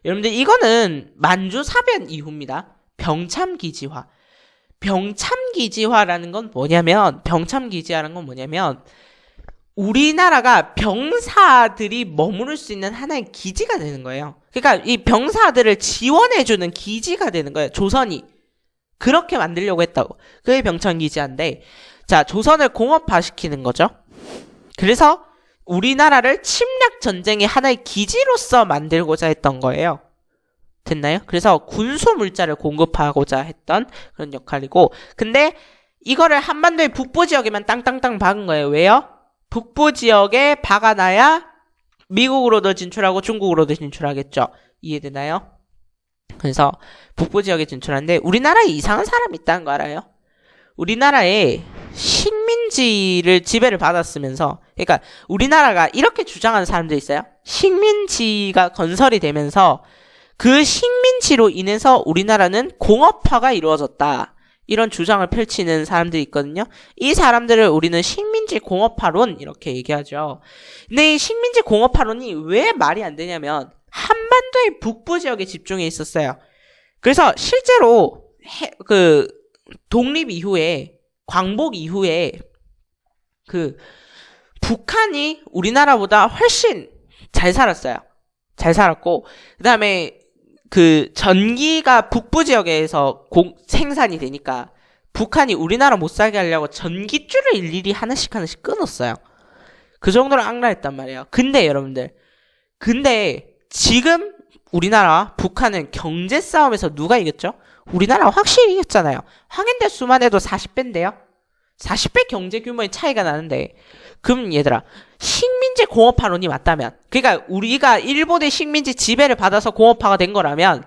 여러분들 이거는 만주 사변 이후입니다. 병참 기지화. 병참 기지화라는 건 뭐냐면 우리나라가 병사들이 머무를 수 있는 하나의 기지가 되는 거예요. 그러니까 이 병사들을 지원해주는 기지가 되는 거예요. 조선이 그렇게 만들려고 했다고. 그게 병참기지화인데, 자, 조선을 공업화시키는 거죠. 그래서 우리나라를 침략 전쟁의 하나의 기지로서 만들고자 했던 거예요. 됐나요? 그래서 군수 물자를 공급하고자 했던 그런 역할이고, 근데 이거를 한반도의 북부 지역에만 땅땅땅 박은 거예요. 왜요? 북부 지역에 박아놔야 미국으로도 진출하고 중국으로도 진출하겠죠. 이해되나요? 그래서 북부 지역에 진출하는데, 우리나라에 이상한 사람이 있다는 거 알아요? 우리나라에 식민지를 지배를 받았으면서, 그러니까 우리나라가 이렇게 주장하는 사람들이 있어요. 식민지가 건설이 되면서 그 식민지로 인해서 우리나라는 공업화가 이루어졌다. 이런 주장을 펼치는 사람들이 있거든요. 이 사람들을 우리는 식민지 공업화론 이렇게 얘기하죠. 근데 이 식민지 공업화론이 왜 말이 안 되냐면 한반도의 북부 지역에 집중해 있었어요. 그래서 실제로 독립 이후에, 광복 이후에 북한이 우리나라보다 훨씬 잘 살았어요. 잘 살았고, 그 다음에 전기가 북부 지역에서 생산이 되니까 북한이 우리나라 못 살게 하려고 전기줄을 일일이 하나씩 끊었어요. 그 정도로 악랄했단 말이에요. 근데 여러분들, 지금 우리나라, 북한은 경제 싸움에서 누가 이겼죠? 우리나라가 확실히 이겼잖아요. 황해대 수만 해도 40배인데요. 40배 경제 규모의 차이가 나는데, 그럼 얘들아, 식민지 공업화론이 맞다면, 그러니까 우리가 일본의 식민지 지배를 받아서 공업화가 된 거라면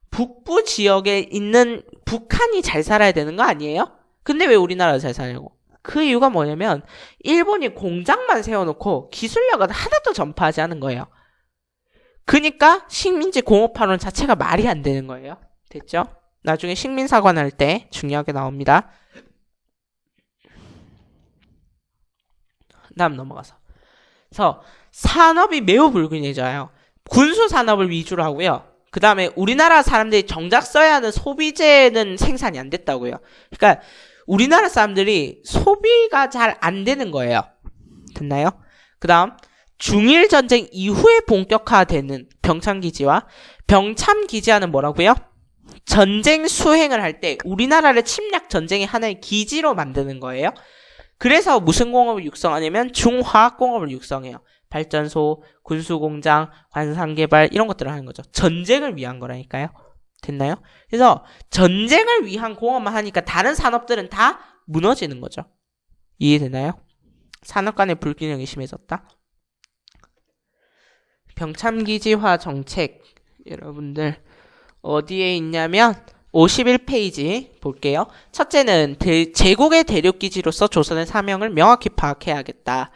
북부 지역에 있는 북한이 잘 살아야 되는 거 아니에요? 근데 왜 우리나라가 잘 사냐고. 그 이유가 뭐냐면 일본이 공장만 세워놓고 기술력은 하나도 전파하지 않은 거예요. 그러니까 식민지 공업화론 자체가 말이 안 되는 거예요. 됐죠? 나중에 식민사관 할 때 중요하게 나옵니다. 다음 넘어가서. 그래서 산업이 매우 불균형해져요. 군수 산업을 위주로 하고요. 그 다음에 우리나라 사람들이 정작 써야 하는 소비재는 생산이 안 됐다고요. 그러니까 우리나라 사람들이 소비가 잘 안 되는 거예요. 됐나요? 그 다음 중일 전쟁 이후에 본격화되는 병참기지화. 병참기지화는 뭐라고요? 전쟁 수행을 할 때 우리나라를 침략 전쟁의 하나의 기지로 만드는 거예요. 그래서 무슨 공업을 육성하냐면 중화학공업을 육성해요. 발전소, 군수공장, 관상개발 이런 것들을 하는 거죠. 전쟁을 위한 거라니까요. 됐나요? 그래서 전쟁을 위한 공업만 하니까 다른 산업들은 다 무너지는 거죠. 이해되나요? 산업 간의 불균형이 심해졌다. 병참기지화 정책 여러분들 어디에 있냐면 51페이지 볼게요. 첫째는 제국의 대륙기지로서 조선의 사명을 명확히 파악해야겠다.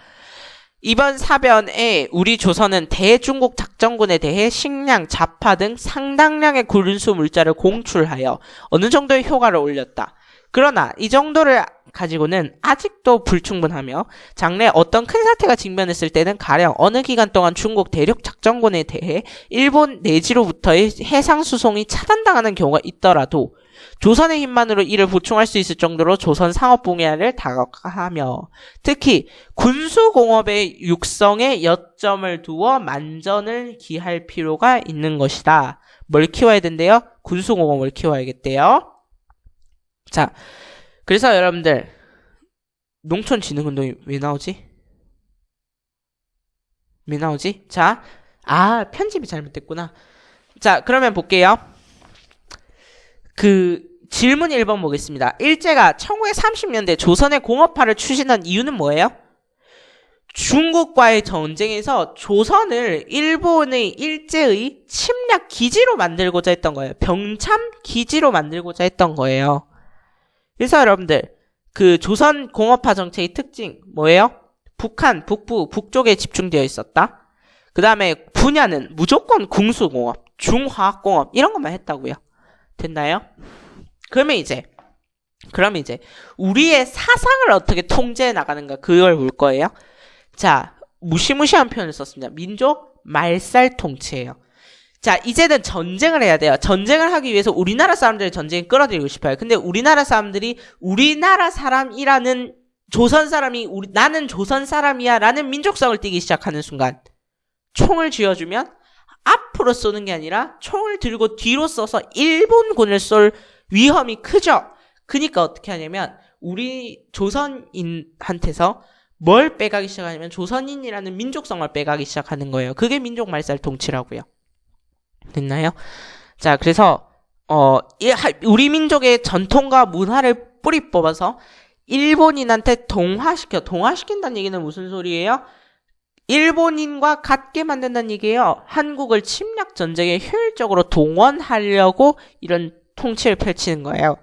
이번 사변에 우리 조선은 대중국 작전군에 대해 식량, 자파 등 상당량의 군수 물자를 공출하여 어느 정도의 효과를 올렸다. 그러나 이 정도를 가지고는 아직도 불충분하며 장래 어떤 큰 사태가 직면했을 때는 가령 어느 기간 동안 중국 대륙 작전군에 대해 일본 내지로부터의 해상 수송이 차단당하는 경우가 있더라도 조선의 힘만으로 이를 보충할 수 있을 정도로 조선 상업 분야를 다각화하며 특히 군수공업의 육성에 여점을 두어 만전을 기할 필요가 있는 것이다. 뭘 키워야 된대요? 군수공업을 키워야겠대요. 자, 그래서 여러분들 농촌진흥운동이 왜 나오지? 자, 아, 편집이 잘못됐구나. 자, 그러면 볼게요. 그 질문 1번 보겠습니다. 일제가 1930년대 조선의 공업화를 추진한 이유는 뭐예요? 중국과의 전쟁에서 조선을 일본의 일제의 침략 기지로 만들고자 했던 거예요. 병참 기지로 만들고자 했던 거예요. 그래서 여러분들 그 조선 공업화 정책의 특징 뭐예요? 북한, 북부, 북쪽에 집중되어 있었다. 그 다음에 분야는 무조건 궁수공업, 중화학공업 이런 것만 했다고요. 됐나요? 그러면 이제 우리의 사상을 어떻게 통제해 나가는가 그걸 볼 거예요. 자, 무시무시한 표현을 썼습니다. 민족 말살 통치예요. 자, 이제는 전쟁을 해야 돼요. 전쟁을 하기 위해서 우리나라 사람들의 전쟁을 끌어들이고 싶어요. 근데 우리나라 사람들이 우리나라 사람이라는 조선 사람이 나는 조선 사람이야 라는 민족성을 띠기 시작하는 순간 총을 쥐어주면 앞으로 쏘는 게 아니라 총을 들고 뒤로 쏘서 일본군을 쏠 위험이 크죠. 그러니까 어떻게 하냐면 우리 조선인한테서 뭘 빼가기 시작하냐면 조선인이라는 민족성을 빼가기 시작하는 거예요. 그게 민족 말살 통치라고요. 됐나요? 자, 그래서 우리 민족의 전통과 문화를 뿌리 뽑아서 일본인한테 동화시킨다는 얘기는 무슨 소리예요? 일본인과 같게 만든다는 얘기예요. 한국을 침략 전쟁에 효율적으로 동원하려고 이런 통치를 펼치는 거예요.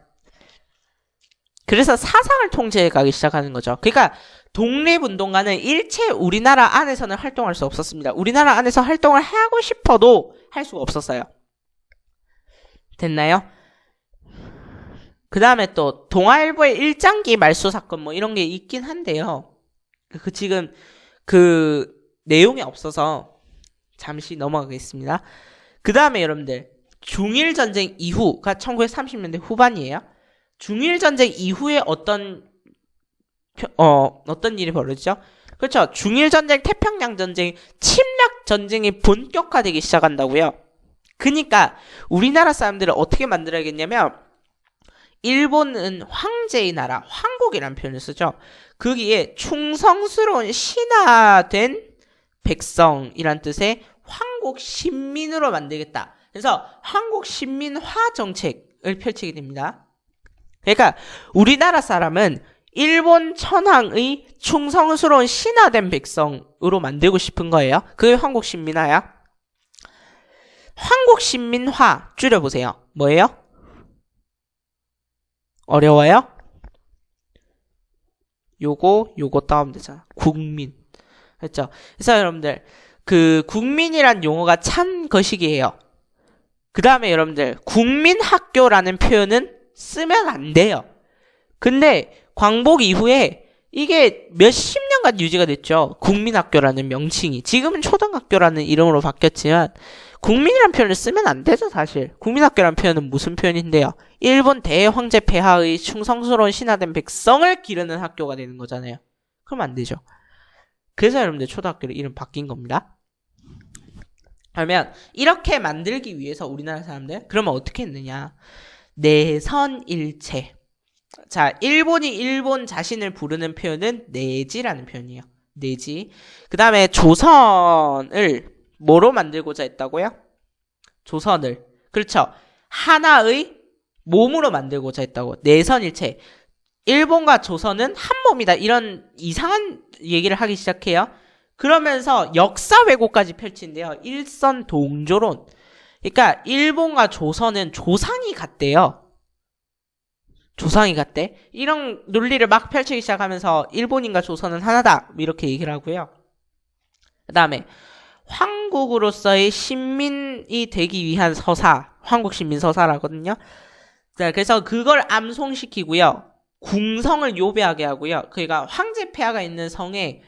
그래서 사상을 통제해 가기 시작하는 거죠. 그러니까 독립운동가는 일체 우리나라 안에서는 활동할 수 없었습니다. 우리나라 안에서 활동을 하고 싶어도 할 수가 없었어요. 됐나요? 그 다음에 또 동아일보의 일장기 말소 사건 뭐 이런 게 있긴 한데요. 지금 그 내용이 없어서 잠시 넘어가겠습니다. 그 다음에 여러분들 중일전쟁 이후가 1930년대 후반이에요. 중일전쟁 이후에 어떤 일이 벌어지죠? 그렇죠. 중일전쟁, 태평양전쟁, 침략전쟁이 본격화되기 시작한다고요. 그러니까 우리나라 사람들을 어떻게 만들어야겠냐면 일본은 황제의 나라, 황국이라는 표현을 쓰죠. 거기에 충성스러운 신하된 백성이란 뜻의 황국 신민으로 만들겠다. 그래서 황국 신민화 정책을 펼치게 됩니다. 그러니까 우리나라 사람은 일본 천황의 충성스러운 신하된 백성으로 만들고 싶은 거예요. 그게 황국 신민화야. 황국 신민화 줄여보세요. 뭐예요? 어려워요? 요거 따오면 되잖아. 국민. 그렇죠? 그래서 여러분들 그 국민이란 용어가 참 거시기해요. 그 다음에 여러분들 국민학교라는 표현은 쓰면 안 돼요. 근데 광복 이후에 이게 몇십 년간 유지가 됐죠. 국민학교라는 명칭이. 지금은 초등학교라는 이름으로 바뀌었지만 국민이라는 표현을 쓰면 안 되죠, 사실. 국민학교라는 표현은 무슨 표현인데요? 일본 대황제 폐하의 충성스러운 신하된 백성을 기르는 학교가 되는 거잖아요. 그럼 안 되죠. 그래서 여러분들 초등학교로 이름 바뀐 겁니다. 그러면 이렇게 만들기 위해서 우리나라 사람들 그러면 어떻게 했느냐? 내선일체. 자, 일본이 일본 자신을 부르는 표현은 내지라는 표현이에요. 내지. 그 다음에 조선을 뭐로 만들고자 했다고요? 조선을. 그렇죠. 하나의 몸으로 만들고자 했다고. 내선일체. 일본과 조선은 한 몸이다. 이런 이상한 얘기를 하기 시작해요. 그러면서 역사 왜곡까지 펼친대요. 일선동조론. 그러니까 일본과 조선은 조상이 같대요. 조상이 같대. 이런 논리를 막 펼치기 시작하면서 일본인과 조선은 하나다. 이렇게 얘기를 하고요. 그 다음에 황국으로서의 신민이 되기 위한 서사. 황국신민서사라거든요. 자, 그래서 그걸 암송시키고요. 궁성을 요배하게 하고요. 그러니까 황제 폐하가 있는 성에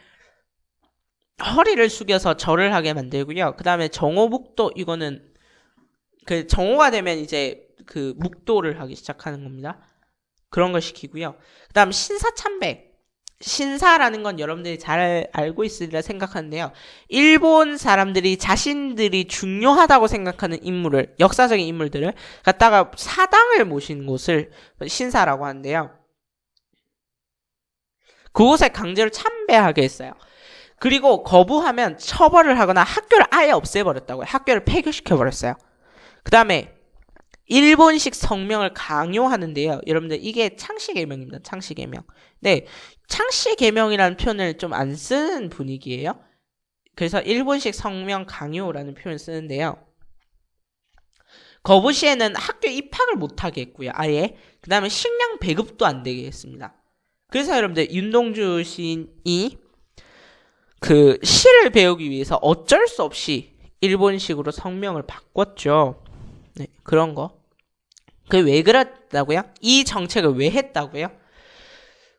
허리를 숙여서 절을 하게 만들고요. 그 다음에 정오묵도 이거는 그 정오가 되면 이제 그 묵도를 하기 시작하는 겁니다. 그런 걸 시키고요. 그 다음 신사참배. 신사라는 건 여러분들이 잘 알고 있으리라 생각하는데요. 일본 사람들이 자신들이 중요하다고 생각하는 인물을, 역사적인 인물들을 갖다가 사당을 모신 곳을 신사라고 하는데요. 그곳에 강제로 참배하게 했어요. 그리고 거부하면 처벌을 하거나 학교를 아예 없애버렸다고요. 학교를 폐교시켜버렸어요. 그 다음에 일본식 성명을 강요하는데요. 여러분들 이게 창씨개명입니다. 창씨개명. 네, 창씨개명이라는 표현을 좀 안 쓰는 분위기예요. 그래서 일본식 성명 강요라는 표현을 쓰는데요. 거부 시에는 학교 입학을 못하게 했고요. 아예. 그 다음에 식량 배급도 안 되게 했습니다. 그래서 여러분들 윤동주 시인이 그 시를 배우기 위해서 어쩔 수 없이 일본식으로 성명을 바꿨죠. 네, 그런 거. 그게 왜 그랬다고요? 이 정책을 왜 했다고요?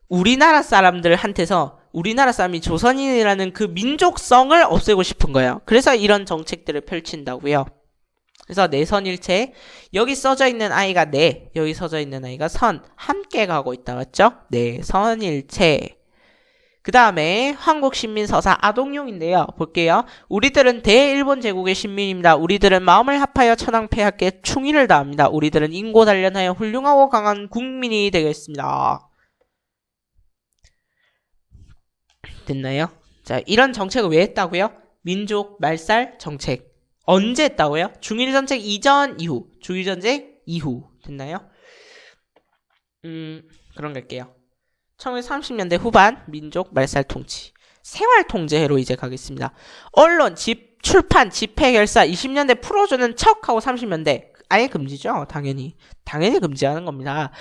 우리나라 사람들한테서 우리나라 사람이 조선인이라는 그 민족성을 없애고 싶은 거예요. 그래서 이런 정책들을 펼친다고요. 그래서 내선일체, 여기 써져 있는 아이가 내, 여기 써져 있는 아이가 선, 함께 가고 있다. 맞죠? 내선일체. 그 다음에 한국신민서사 아동용인데요. 볼게요. 우리들은 대일본 제국의 신민입니다. 우리들은 마음을 합하여 천황폐하께 충의를 다합니다. 우리들은 인고단련하여 훌륭하고 강한 국민이 되겠습니다. 됐나요? 자, 이런 정책을 왜 했다고요? 민족 말살 정책. 언제 했다고요? 중일전쟁 이전 이후. 중일전쟁 이후. 됐나요? 그런 거 할게요. 1930년대 후반 민족 말살 통치. 생활 통제로 이제 가겠습니다. 언론, 출판, 집회, 결사 20년대 풀어주는 척하고 30년대 아예 금지죠. 당연히 금지하는 겁니다.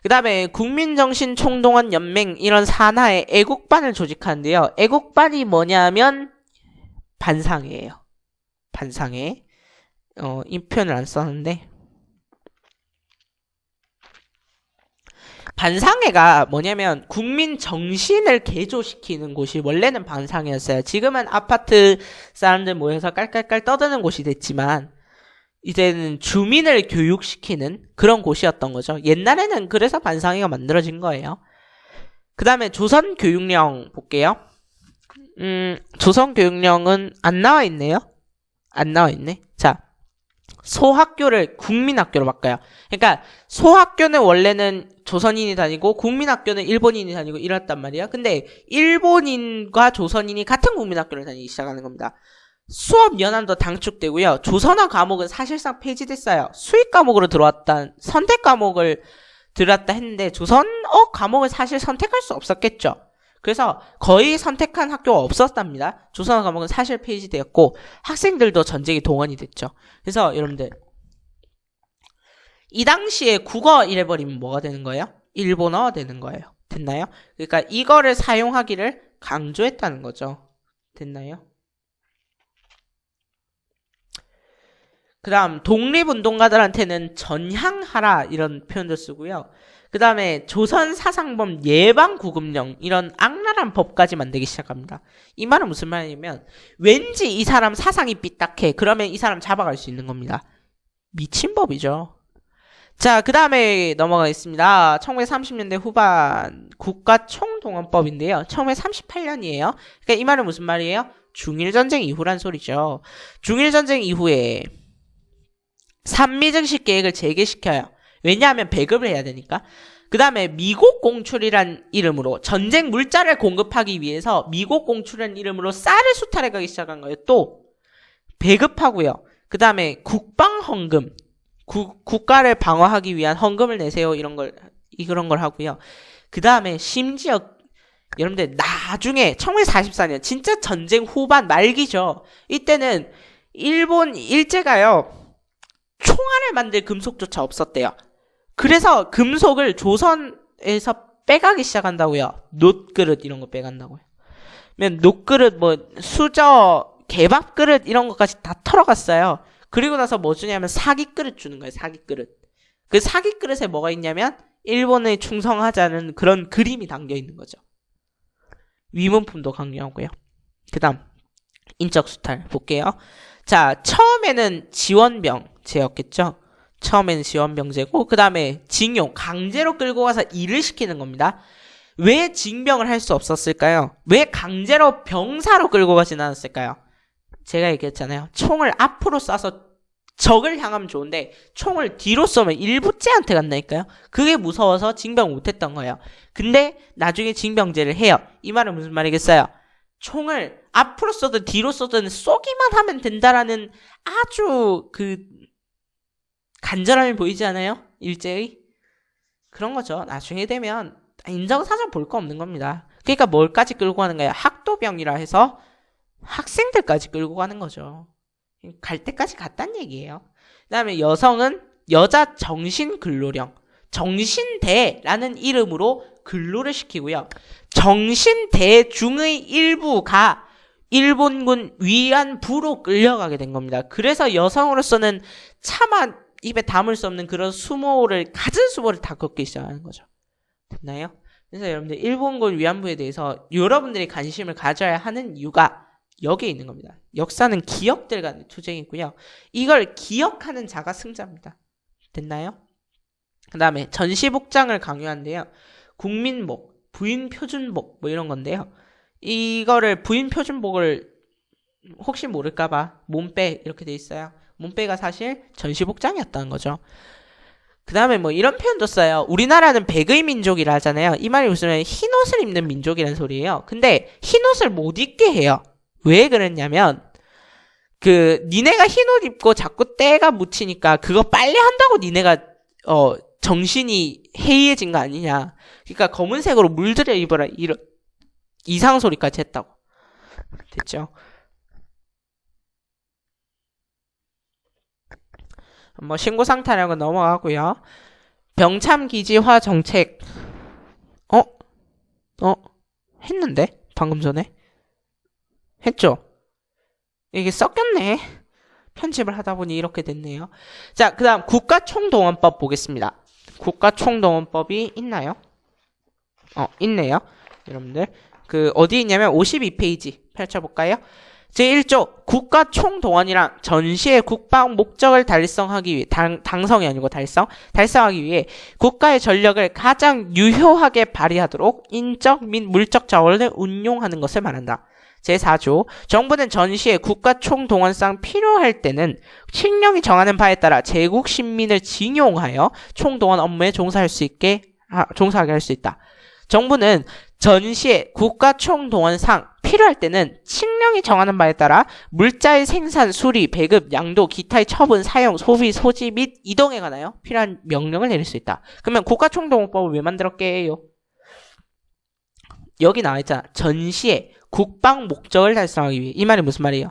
그 다음에 국민정신총동원 연맹 이런 산하의 애국반을 조직하는데요. 애국반이 뭐냐면 반상회예요. 반상회. 이 표현을 안 썼는데 반상회가 뭐냐면 국민 정신을 개조시키는 곳이 원래는 반상회였어요. 지금은 아파트 사람들 모여서 깔깔깔 떠드는 곳이 됐지만 이제는 주민을 교육시키는 그런 곳이었던 거죠. 옛날에는 그래서 반상회가 만들어진 거예요. 그 다음에 조선교육령 볼게요. 조선교육령은 안 나와 있네요. 안 나와 있네. 자, 소학교를 국민학교로 바꿔요. 그러니까 소학교는 원래는 조선인이 다니고 국민학교는 일본인이 다니고 이랬단 말이야. 근데 일본인과 조선인이 같은 국민학교를 다니기 시작하는 겁니다. 수업 연한도 단축되고요. 조선어 과목은 사실상 폐지됐어요. 수익 과목으로 선택 과목을 들어왔다 했는데 조선어 과목을 사실 선택할 수 없었겠죠. 그래서 거의 선택한 학교가 없었답니다. 조선어 과목은 사실 폐지되었고 학생들도 전쟁에 동원이 됐죠. 그래서 여러분들 이 당시에 국어 이래버리면 뭐가 되는 거예요? 일본어가 되는 거예요. 됐나요? 그러니까 이거를 사용하기를 강조했다는 거죠. 됐나요? 그 다음 독립운동가들한테는 전향하라 이런 표현도 쓰고요. 그 다음에 조선사상범 예방구금령 이런 악랄한 법까지 만들기 시작합니다. 이 말은 무슨 말이냐면 왠지 이 사람 사상이 삐딱해. 그러면 이 사람 잡아갈 수 있는 겁니다. 미친 법이죠. 자, 그 다음에 넘어가겠습니다. 1930년대 후반 국가총동원법인데요. 1938년이에요. 그러니까 이 말은 무슨 말이에요? 중일전쟁 이후란 소리죠. 중일전쟁 이후에 삼미증식 계획을 재개시켜요. 왜냐하면 배급을 해야 되니까. 그 다음에 미국 공출이란 이름으로 전쟁 물자를 공급하기 위해서 미국 공출이란 이름으로 쌀을 수탈해가기 시작한 거예요. 또 배급하고요. 그 다음에 국방헌금, 국가를 방어하기 위한 헌금을 내세요. 이런 걸 하고요. 그 다음에 심지어 여러분들 나중에 1944년 진짜 전쟁 후반 말기죠. 이때는 일본 일제가요. 총알을 만들 금속조차 없었대요. 그래서 금속을 조선에서 빼가기 시작한다고요. 놋그릇 이런 거 빼간다고요. 놋그릇 수저 개밥그릇 이런 것까지 다 털어갔어요. 그리고 나서 뭐 주냐면 사기그릇 주는 거예요. 사기그릇. 그 사기그릇에 뭐가 있냐면 일본에 충성하자는 그런 그림이 담겨 있는 거죠. 위문품도 강요하고요. 그 다음 인적수탈 볼게요. 자, 처음에는 지원병제였겠죠. 처음에는 지원병제고 그 다음에 징용, 강제로 끌고 가서 일을 시키는 겁니다. 왜 징병을 할 수 없었을까요? 왜 강제로 병사로 끌고 가진 않았을까요? 제가 얘기했잖아요. 총을 앞으로 쏴서 적을 향하면 좋은데 총을 뒤로 쏘면 일부째한테 간다니까요. 그게 무서워서 징병 못했던 거예요. 근데 나중에 징병제를 해요. 이 말은 무슨 말이겠어요? 총을 앞으로 쏘든 뒤로 쏘든 쏘기만 하면 된다라는 아주 간절함이 보이지 않아요? 일제의? 그런 거죠. 나중에 되면 인정사정 볼 거 없는 겁니다. 그러니까 뭘까지 끌고 가는 거예요? 학도병이라 해서 학생들까지 끌고 가는 거죠. 갈 때까지 갔단 얘기예요. 그 다음에 여성은 여자 정신근로령, 정신대라는 이름으로 근로를 시키고요. 정신대 중의 일부가 일본군 위안부로 끌려가게 된 겁니다. 그래서 여성으로서는 차마 입에 담을 수 없는 그런 갖은 수모를 다 겪기 시작하는 거죠. 됐나요? 그래서 여러분들 일본군 위안부에 대해서 여러분들이 관심을 가져야 하는 이유가 여기에 있는 겁니다. 역사는 기억들 간의 투쟁이고요. 이걸 기억하는 자가 승자입니다. 됐나요? 그 다음에 전시복장을 강요한대요. 국민복, 부인표준복 뭐 이런 건데요. 이거를 부인표준복을 혹시 모를까봐 몸빼 이렇게 돼 있어요. 몸빼가 사실 전시복장이었다는 거죠. 그 다음에 뭐 이런 표현도 써요. 우리나라는 백의 민족이라 하잖아요. 이 말이 무슨 흰옷을 입는 민족이라는 소리예요. 근데 흰옷을 못 입게 해요. 왜 그랬냐면 니네가 흰옷 입고 자꾸 때가 묻히니까 그거 빨리 한다고 니네가 정신이 해이해진 거 아니냐. 그러니까 검은색으로 물들여 입어라 이런 이상 소리까지 했다고. 됐죠? 뭐 신고상탈하고 넘어가고요. 병참기지화 정책 했는데 방금 전에 했죠. 이게 섞였네. 편집을 하다 보니 이렇게 됐네요. 자, 그 다음 국가총동원법 보겠습니다. 국가총동원법이 있나요? 있네요. 여러분들 어디 있냐면 52페이지 펼쳐볼까요? 제1조 국가총동원이랑 전시의 국방 목적을 달성하기 위해 당성이 아니고 달성하기 위해 국가의 전력을 가장 유효하게 발휘하도록 인적 및 물적 자원을 운용하는 것을 말한다. 제4조 정부는 전시에 국가총동원상 필요할 때는 칙령이 정하는 바에 따라 제국 신민을 징용하여 총동원 업무에 종사하게 할 수 있다. 정부는 전시에 국가총동원상 필요할 때는 칙령이 정하는 바에 따라 물자의 생산, 수리, 배급, 양도, 기타의 처분, 사용, 소비, 소지 및 이동에 관하여 필요한 명령을 내릴 수 있다. 그러면 국가총동원법을 왜 만들었게요? 여기 나와있잖아. 전시에 국방 목적을 달성하기 위해. 이 말이 무슨 말이에요?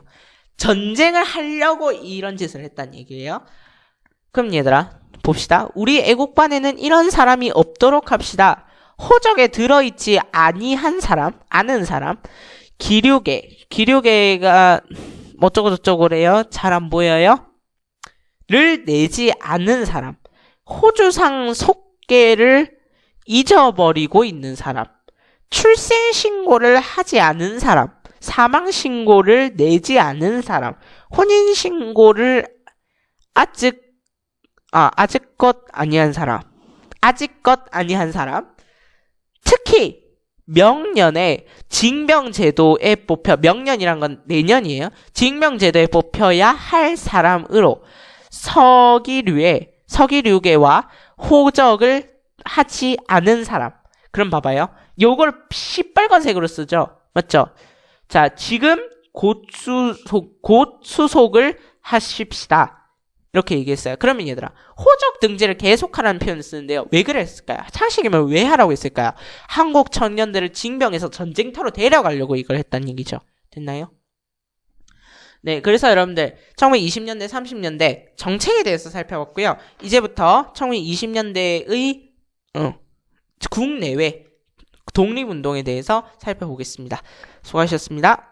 전쟁을 하려고 이런 짓을 했다는 얘기예요. 그럼 얘들아 봅시다. 우리 애국반에는 이런 사람이 없도록 합시다. 호적에 들어있지 아니한 사람, 아는 사람, 기류계가 어쩌고저쩌고래요. 잘 안 보여요? 를 내지 않은 사람, 호주상 속계를 잊어버리고 있는 사람, 출생신고를 하지 않은 사람, 사망신고를 내지 않은 사람, 혼인신고를 아직껏 아니한 사람, 특히 명년에 징병제도에 명년이란 건 내년이에요. 징병제도에 뽑혀야 할 사람으로 서기류계와 호적을 하지 않은 사람. 그럼 봐봐요. 요걸 시빨간색으로 쓰죠. 맞죠? 자, 지금 곧 수속을 하십시다. 이렇게 얘기했어요. 그러면 얘들아, 호적 등재를 계속하라는 표현을 쓰는데요. 왜 그랬을까요? 창식이면 왜 하라고 했을까요? 한국 청년들을 징병해서 전쟁터로 데려가려고 이걸 했다는 얘기죠. 됐나요? 네, 그래서 여러분들 1920년대, 30년대 정책에 대해서 살펴봤고요. 이제부터 1920년대의 국내외 독립운동에 대해서 살펴보겠습니다. 수고하셨습니다.